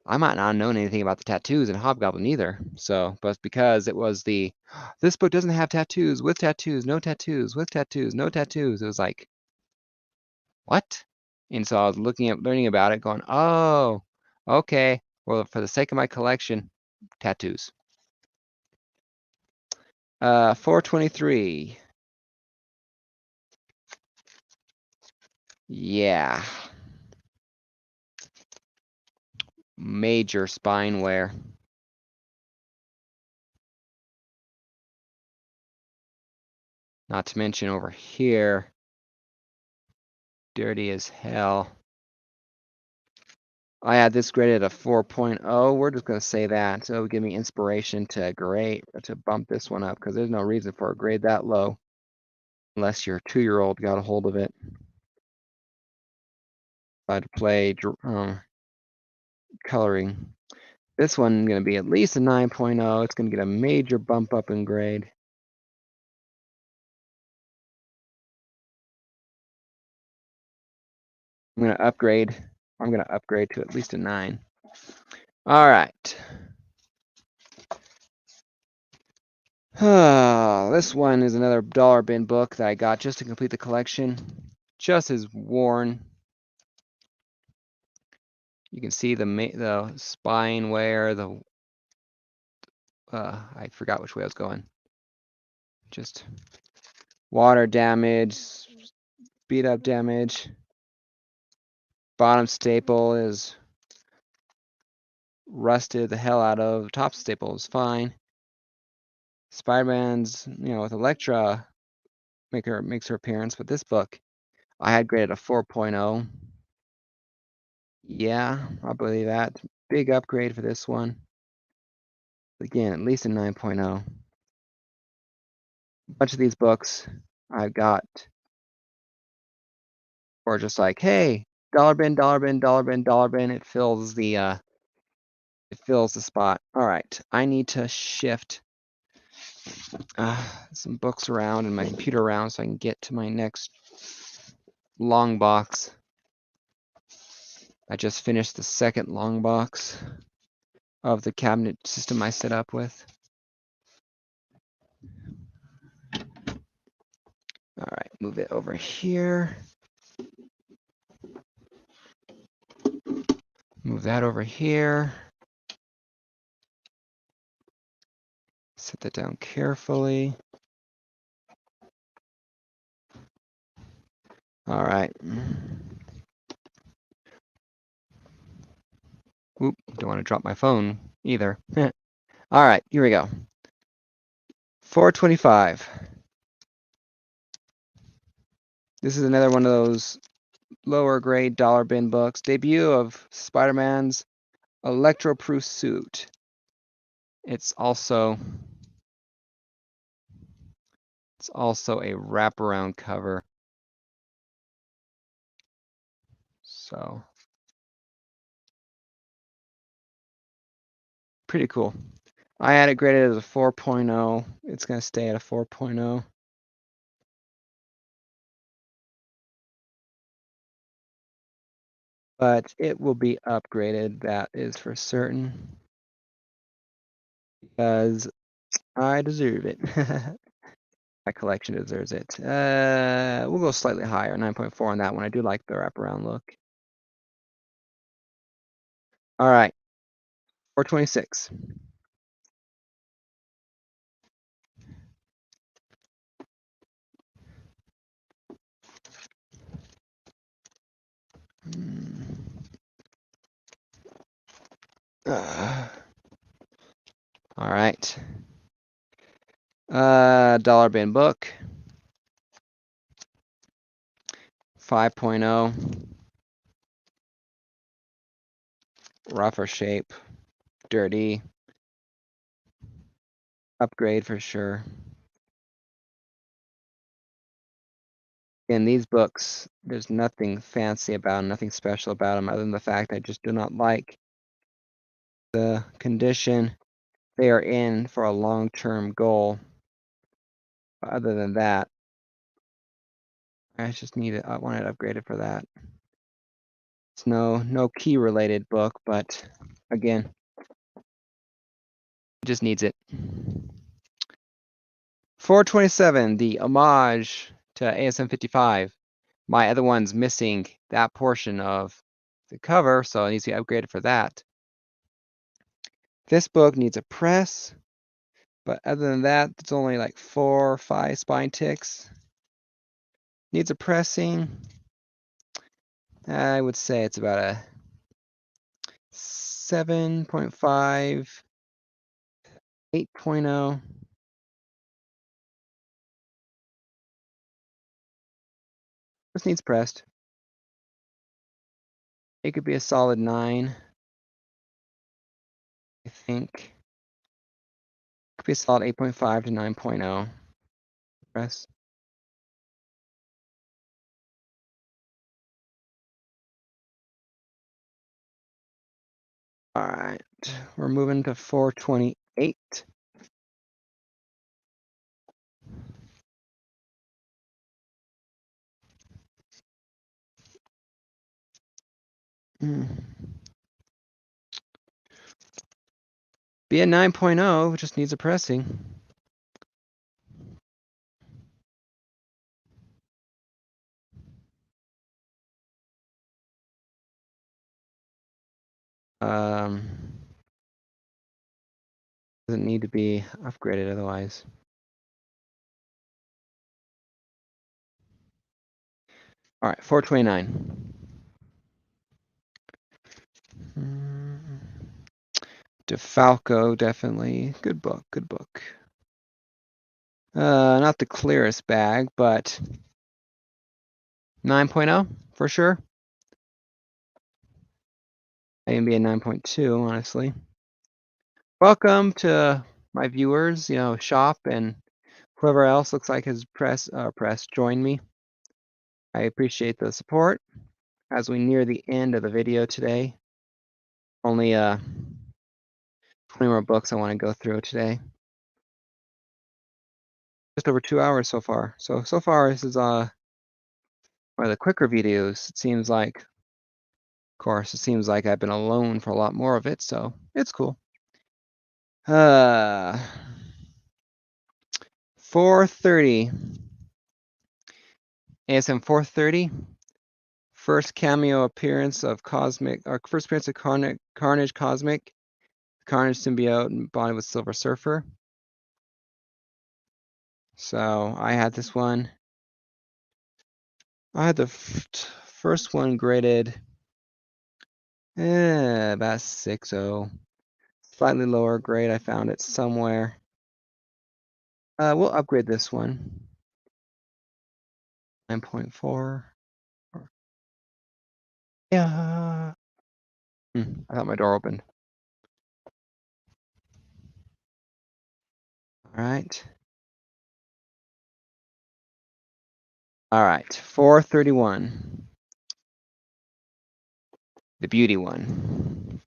I might not have known anything about the tattoos in Hobgoblin either. So, but because it was this book doesn't have tattoos, with tattoos, no tattoos, with tattoos, no tattoos. It was like, what? And so I was learning about it, going, oh, okay. Well, for the sake of my collection, tattoos. 423. Yeah. Major spine wear. Not to mention over here, dirty as hell. I had this graded a 4.0. We're just going to say that. So it'll give me inspiration to bump this one up because there's no reason for a grade that low unless your 2-year-old got a hold of it. Tried to play coloring. This one's going to be at least a 9.0. It's going to get a major bump up in grade. I'm going to upgrade. I'm going to upgrade to at least a 9. All right. This one is another dollar bin book that I got just to complete the collection. Just as worn. You can see the spine wear, I forgot which way I was going. Just water damage, beat up damage. Bottom staple is rusted the hell out of. Top staple is fine. Spider-Man's, with Elektra makes her appearance, but this book I had graded a 4.0. Yeah, I believe that. Big upgrade for this one. Again, at least a 9.0. A bunch of these books I've got or just like, hey, dollar bin, dollar bin, dollar bin, dollar bin. It fills the spot. All right, I need to shift some books around and my computer around so I can get to my next long box. I just finished the second long box of the cabinet system I set up with. All right, move it over here. Move that over here. Set that down carefully. All right. Oop, don't want to drop my phone either. All right, here we go. 425. This is another one of those lower grade dollar bin books. Debut of Spider-Man's Electro-proof suit. It's also a wraparound cover. So pretty cool. I had it graded as a 4.0. It's going to stay at a 4.0. But it will be upgraded, that is for certain. Because I deserve it. My collection deserves it. We'll go slightly higher, 9.4 on that one. I do like the wraparound look. All right, 426. All right. Dollar bin book. 5.0. Rougher shape. Dirty. Upgrade for sure. In these books, there's nothing fancy about them, nothing special about them, other than the fact I just do not like the condition they are in for a long-term goal. But other than that, I just need it. I want it upgraded for that. It's no key related book, but again, it just needs it. 427, the homage to ASM 55. My other one's missing that portion of the cover, so it needs to be upgraded for that. This book needs a press, but other than that, it's only like 4 or 5 spine ticks. Needs a pressing. I would say it's about a 7.5, 8.0. This needs pressed. It could be a solid 9, I think. It could be a solid 8.5 to 9.0. Press. All right, we're moving to 428. Be a 9.0, just needs a pressing. Doesn't need to be upgraded otherwise. All right, 429. DeFalco, definitely. Good book, good book. Not the clearest bag, but 9.0 for sure. I can be a 9.2, honestly. Welcome to my viewers, Shop and whoever else looks like has press joined me. I appreciate the support as we near the end of the video today. Only 20 more books I want to go through today. Just over 2 hours so far. So far this is one of the quicker videos. It seems like, of course, it seems like I've been alone for a lot more of it, so it's cool. 430. ASM 430. First cameo appearance of Cosmic, or first appearance of Carnage Cosmic, Carnage symbiote bonded with Silver Surfer. So I had this one. I had the first one graded about 6.0. Slightly lower grade. I found it somewhere. We'll upgrade this one. 9.4. Yeah. I thought my door opened. All right. All right. 431. The beauty one.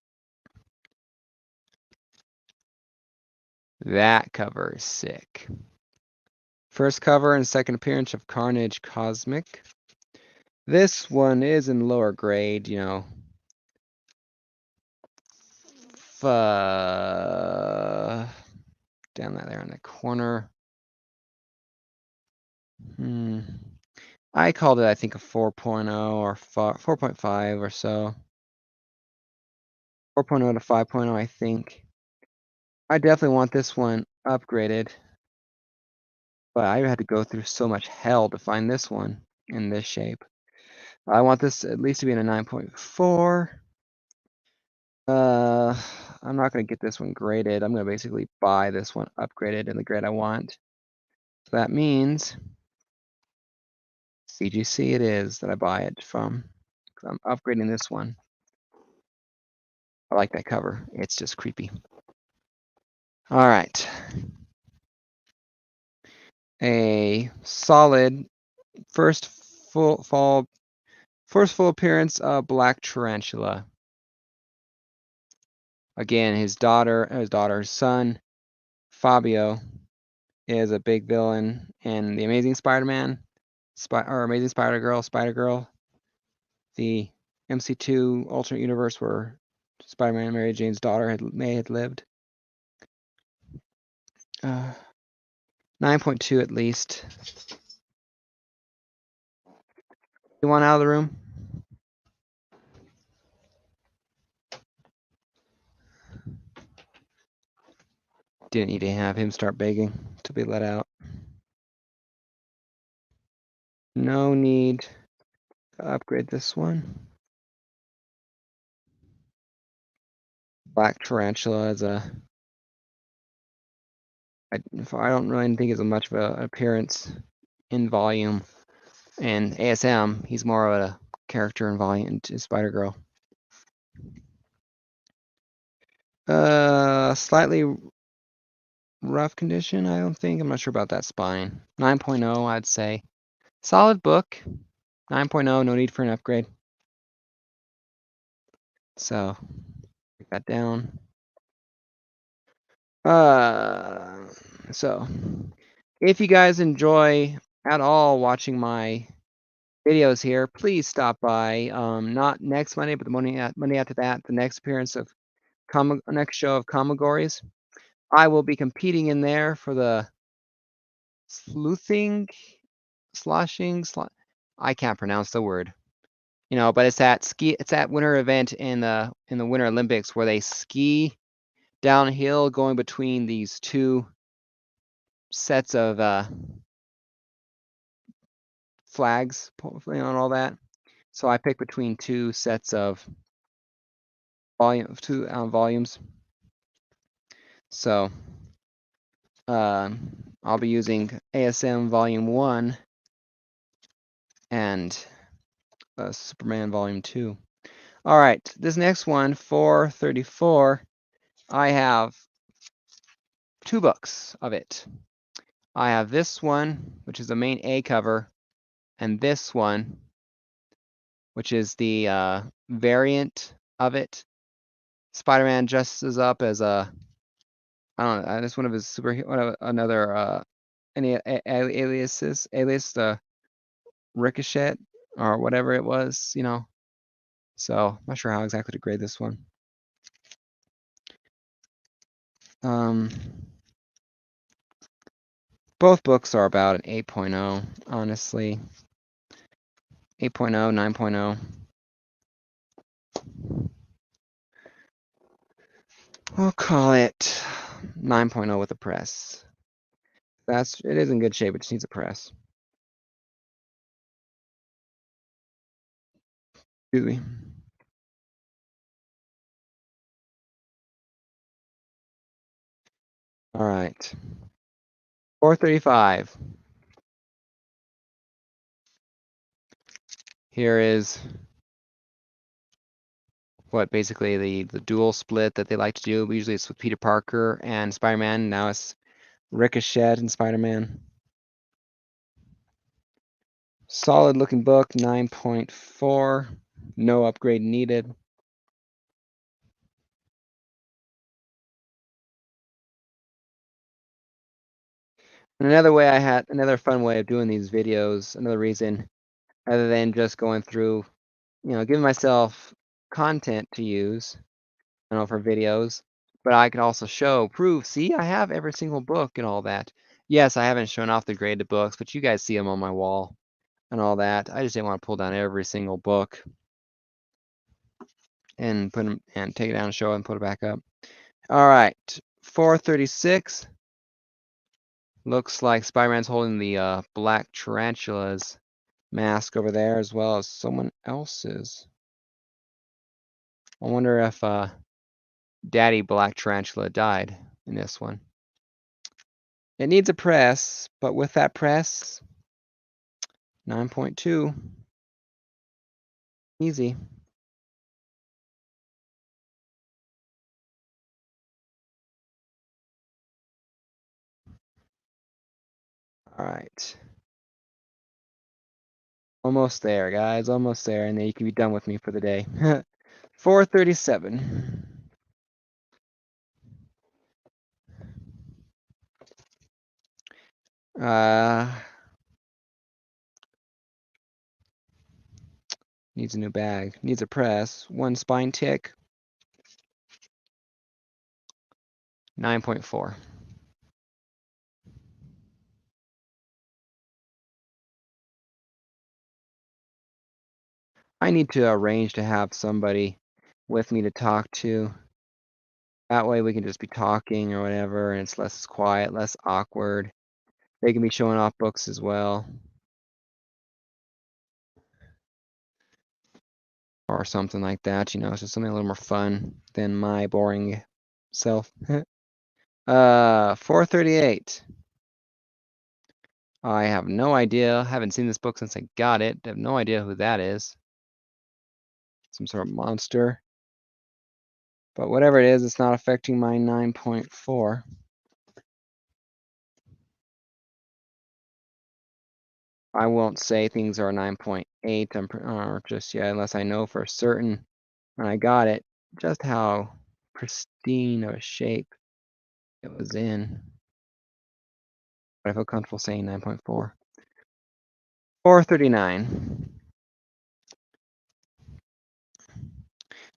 That cover is sick. First cover and second appearance of Carnage Cosmic. This one is in lower grade, down there in the corner. I called it, I think, a 4.0 or 4.5 or so. 4.0 to 5.0, I think. I definitely want this one upgraded. But I had to go through so much hell to find this one in this shape. I want this at least to be in a 9.4. I'm not going to get this one graded. I'm going to basically buy this one upgraded in the grade I want. So that means CGC it is that I buy it from. I'm upgrading this one. I like that cover. It's just creepy. All right. A solid first first full appearance of Black Tarantula. Again, his son, Fabio, is a big villain in the Amazing Spider-Man, Amazing Spider-Girl, the MC2 alternate universe where Spider-Man and Mary Jane's daughter May had lived. 9.2 at least. You want out of the room? Didn't need to have him start begging to be let out. No need to upgrade this one. Black Tarantula is I don't really think it's much of an appearance in volume. And ASM, he's more of a character in volume to Spider-Girl. Slightly rough condition, I don't think. I'm not sure about that spine. 9.0, I'd say. Solid book. 9.0, no need for an upgrade. So, break that down. So, if you guys enjoy at all watching my videos here, please stop by. Not next Monday, but the Monday after that, the next appearance of next show of Comigories. I will be competing in there for the I can't pronounce the word. But it's that winter event in the Winter Olympics where they ski downhill going between these two sets of flags, and all that. So I picked between two sets of volumes. So I'll be using ASM Volume 1 and Superman Volume 2. All right, this next one, 434, I have two books of it. I have this one, which is the main A cover, and this one, which is the variant of it. Spider-Man dresses up as I don't know, just one of his superhero, another any alias, the Ricochet or whatever it was, So I'm not sure how exactly to grade this one. Both books are about an 8.0, honestly. 8.0, 9.0. We'll call it 9.0 with a press. It is in good shape, it just needs a press. Excuse me. All right. 435. Here is what basically the dual split that they like to do. Usually it's with Peter Parker and Spider-Man. Now it's Ricochet and Spider-Man. Solid looking book, 9.4. No upgrade needed. And another fun way of doing these videos, another reason, other than just going through, giving myself content to use, for videos, but I could also prove, see, I have every single book and all that. Yes, I haven't shown off the graded books, but you guys see them on my wall and all that. I just didn't want to pull down every single book and put them and take it down and show it and put it back up. All right, 436. Looks like Spider-Man's holding the Black Tarantula's mask over there as well as someone else's. I wonder if Daddy Black Tarantula died in this one. It needs a press, but with that press, 9.2. Easy. All right. Almost there, guys. Almost there, and then you can be done with me for the day. 4:37. Needs a new bag. Needs a press. One spine tick. 9.4. I need to arrange to have somebody with me to talk to. That way we can just be talking or whatever, and it's less quiet, less awkward. They can be showing off books as well. Or something like that, you know, it's just something a little more fun than my boring self. 438. I have no idea. Haven't seen this book since I got it. I have no idea who that is. Some sort of monster. But whatever it is, it's not affecting my 9.4. I won't say things are 9.8 just yet, unless I know for certain when I got it just how pristine of a shape it was in. But I feel comfortable saying 9.4. 439.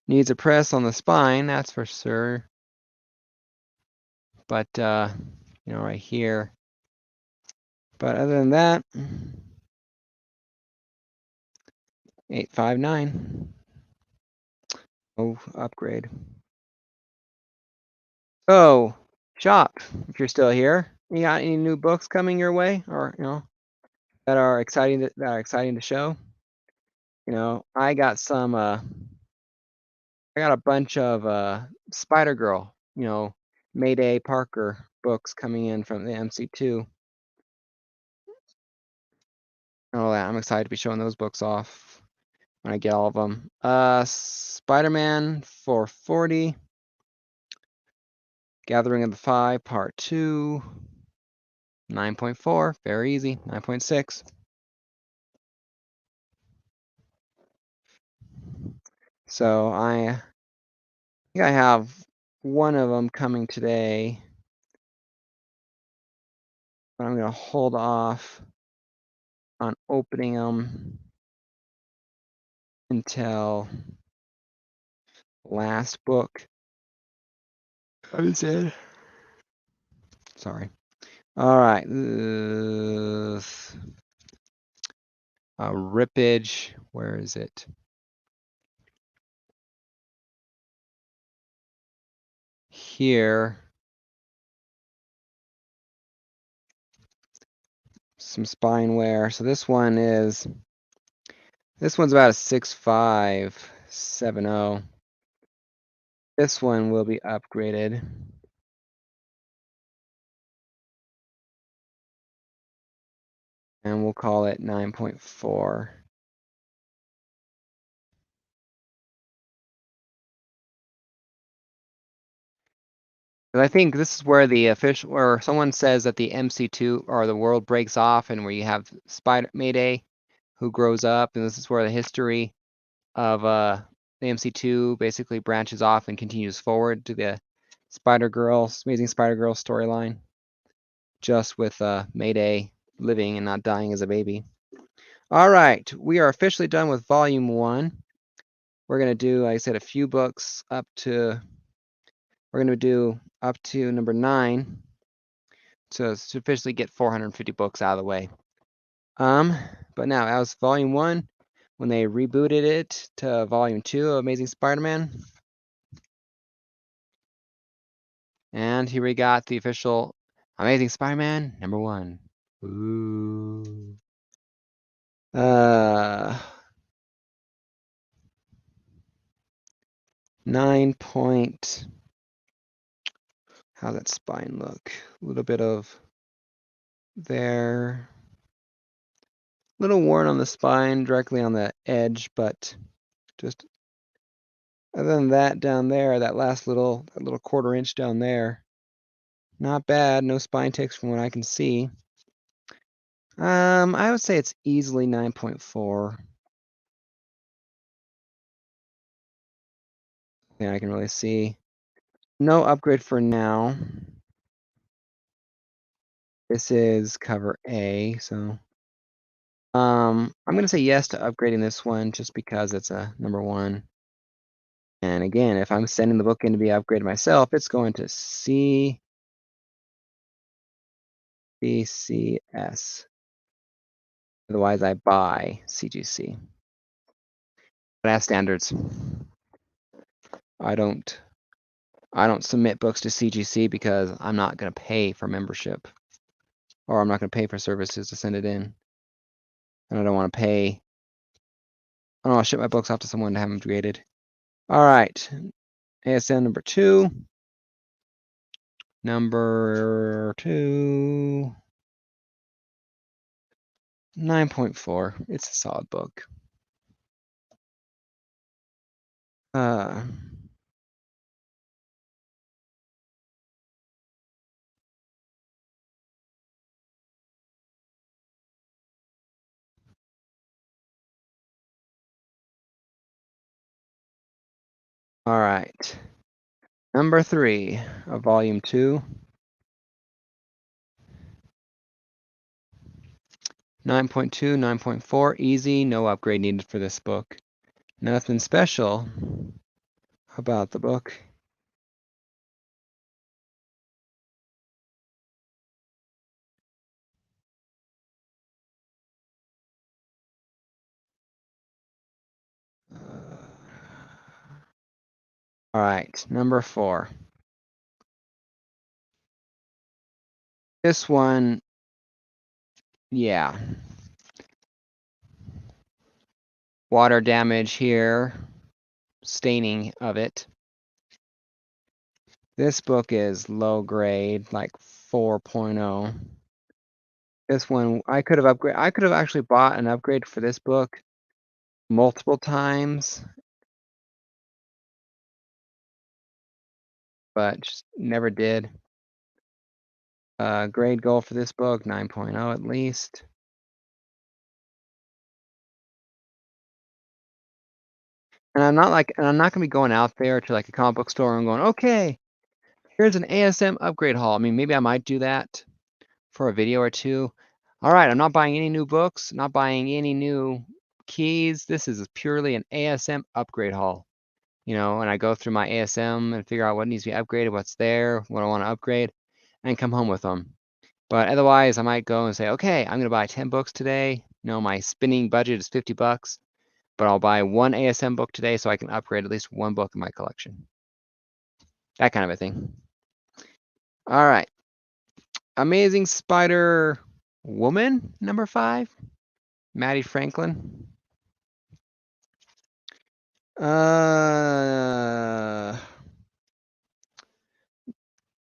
Needs a press on the spine, that's for sure. But, you know, right here. But other than that, 859. Oh, upgrade. Oh, shop, if you're still here. You got any new books coming your way, or you know, that are exciting to show? You know, I got some. I got a bunch of Spider Girl. You know, Mayday Parker books coming in from the MC2. Oh, yeah, I'm excited to be showing those books off when I get all of them. Spider-Man 440. Gathering of the Five, Part 2. 9.4, very easy. 9.6. So I think I have one of them coming today, but I'm going to hold off on opening them until last book comes in. Sorry. All right. Rippage. Where is it? Here. Some spine wear. So this one's about a 6570. This one will be upgraded. And we'll call it 9.4. I think this is where the official, or someone says that the MC2 or the world breaks off, and where you have Mayday, who grows up, and this is where the history of the MC2 basically branches off and continues forward to the Amazing Spider-Girl storyline, just with Mayday living and not dying as a baby. All right, we are officially done with Volume 1. We're gonna do, like I said, a few books up to. We're gonna do up to number 9 to officially get 450 books out of the way. But now that was Volume 1. When they rebooted it to Volume 2 of Amazing Spider-Man. And here we got the official Amazing Spider-Man number 1. Ooh. 9 point. How's that spine look? A little bit of there. A little worn on the spine, directly on the edge, but just other than that down there, that little 1/4 inch down there, not bad. No spine ticks from what I can see. I would say it's easily 9.4. Yeah, I can really see. No upgrade for now. This is cover A, so I'm gonna say yes to upgrading this one just because it's a number 1. And again, if I'm sending the book in to be upgraded myself, it's going to CBCS. Otherwise, I buy CGC. But I have standards. I don't submit books to CGC because I'm not going to pay for membership, or I'm not going to pay for services to send it in. And I don't want to pay. I don't want to ship my books off to someone to have them graded. All right, ASM number 2. Number 2, 9.4. It's a solid book. All right. Number 3 of volume 2. 9.2, 9.4, easy, no upgrade needed for this book. Nothing special about the book. All right, number 4. This one, yeah. Water damage here, staining of it. This book is low grade, like 4.0. This one, I could have actually bought an upgrade for this book multiple times, but just never did. Grade goal for this book, 9.0 at least. And I'm not gonna be going out there to like a comic book store and going, okay, here's an ASM upgrade haul. I mean, maybe I might do that for a video or two. All right, I'm not buying any new books, not buying any new keys. This is purely an ASM upgrade haul. You know, and I go through my ASM and figure out what needs to be upgraded, what's there, what I want to upgrade, and come home with them. But otherwise, I might go and say, okay, I'm gonna buy 10 books today. You know, my spending budget is $50, but I'll buy one ASM book today so I can upgrade at least one book in my collection. That kind of a thing. All right. Amazing Spider Woman, number 5. Maddie Franklin.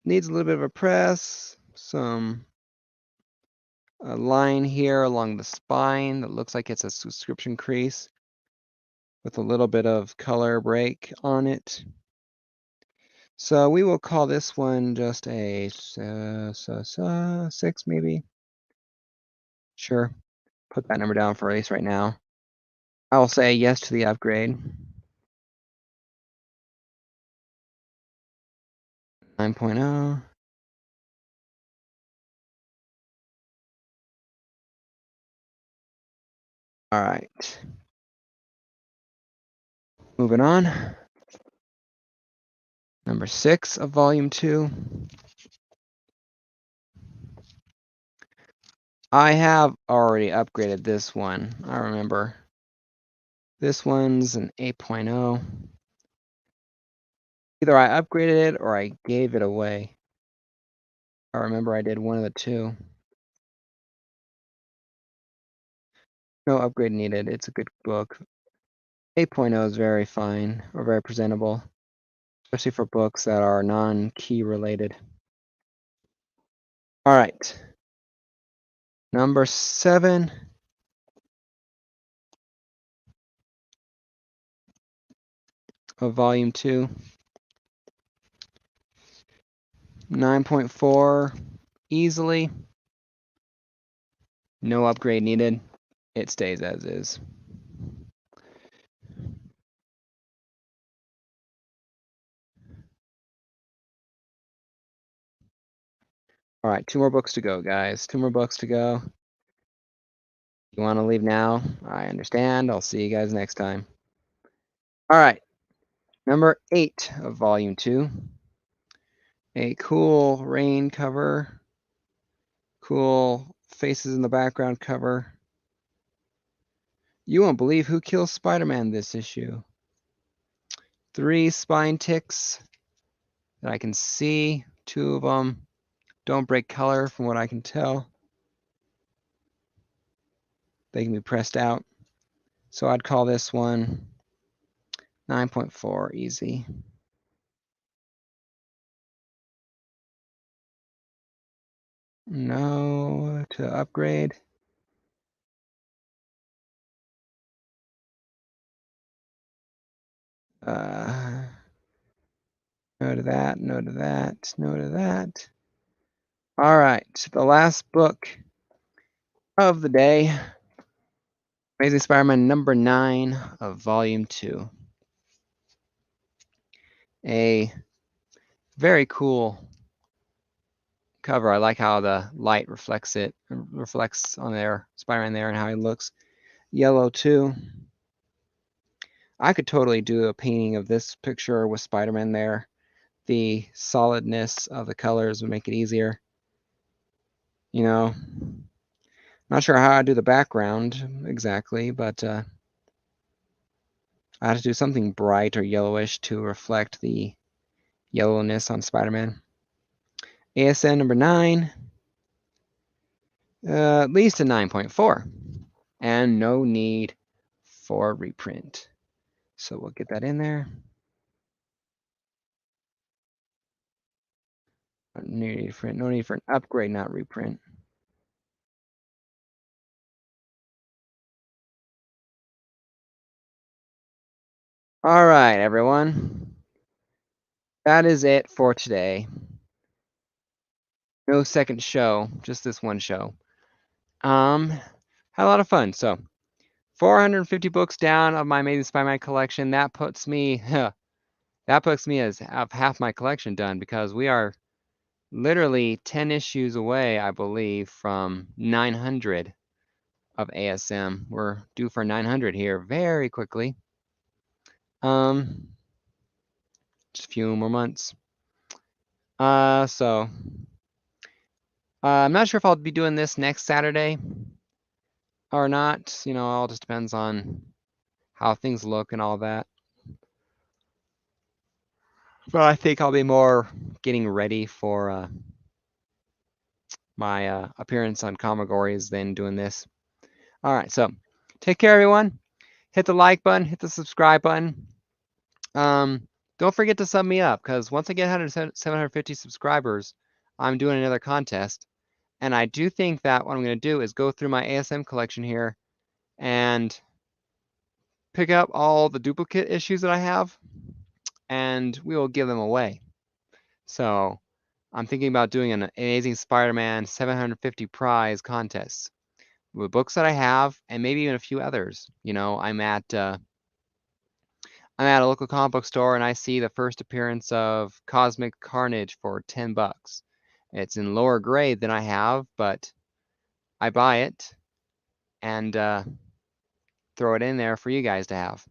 Needs a little bit of a press. A line here along the spine that looks like it's a subscription crease with a little bit of color break on it. So we will call this one just a 6 maybe. Sure. Put that number down for race right now. I will say yes to the upgrade. 9.0. All right. Moving on. Number 6 of volume 2. I have already upgraded this one. I remember. This one's an 8.0. Either I upgraded it or I gave it away. I remember I did one of the two. No upgrade needed. It's a good book. 8.0 is very fine or very presentable, especially for books that are non-key related. All right. Number 7. Of volume 2. 9.4 easily. No upgrade needed. It stays as is. All right, 2 more books to go, guys. 2 more books to go. You want to leave now? I understand. I'll see you guys next time. All right, number 8 of volume 2. A cool rain cover. Cool faces in the background cover. You won't believe who kills Spider-Man this issue. 3 spine ticks that I can see. 2 of them don't break color from what I can tell. They can be pressed out. So I'd call this one 9.4 easy. No to upgrade. No to that, no to that, no to that. All right, the last book of the day. Amazing Spider-Man number 9 of volume 2. A very cool cover. I like how the light reflects on there, Spider-Man there, and how he looks. Yellow too. I could totally do a painting of this picture with Spider-Man there. The solidness of the colors would make it easier. You know, not sure how I'd do the background exactly, but I had to do something bright or yellowish to reflect the yellowness on Spider-Man. ASM number 9. At least a 9.4. And no need for reprint. So we'll get that in there. No need for an upgrade, not reprint. All right, everyone. That is it for today. No second show, just this one show. Had a lot of fun. So 450 books down of my Amazing Spider-Man collection. That puts me as half my collection done, because we are literally 10 issues away, I believe, from 900 of ASM. We're due for 900 here very quickly. Just a few more months. So I'm not sure if I'll be doing this next Saturday or not. You know, all just depends on how things look and all that. But I think I'll be more getting ready for my appearance on Comigories than doing this. All right, so take care, everyone. Hit the like button, hit the subscribe button. Don't forget to sub me up, because once I get 750 subscribers, I'm doing another contest. And I do think that what I'm going to do is go through my ASM collection here and pick up all the duplicate issues that I have, and we will give them away. So I'm thinking about doing an Amazing Spider-Man 750 prize contest with books that I have, and maybe even a few others. You know, I'm at a local comic book store, and I see the first appearance of Cosmic Carnage for $10. It's in lower grade than I have, but I buy it and throw it in there for you guys to have.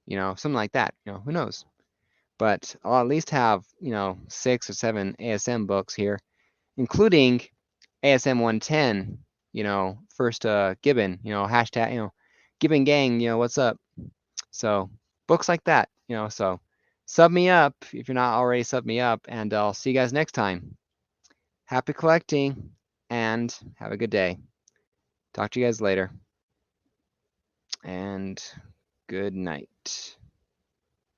You know, something like that. You know, who knows? But I'll at least have, you know, 6 or 7 ASM books here, including ASM 110. You know, first Gibbon. You know, hashtag. You know, Gibbon Gang. You know, what's up? So books like that. You know, so sub me up if you're not already sub me up, and I'll see you guys next time. Happy collecting, and have a good day. Talk to you guys later, and good night.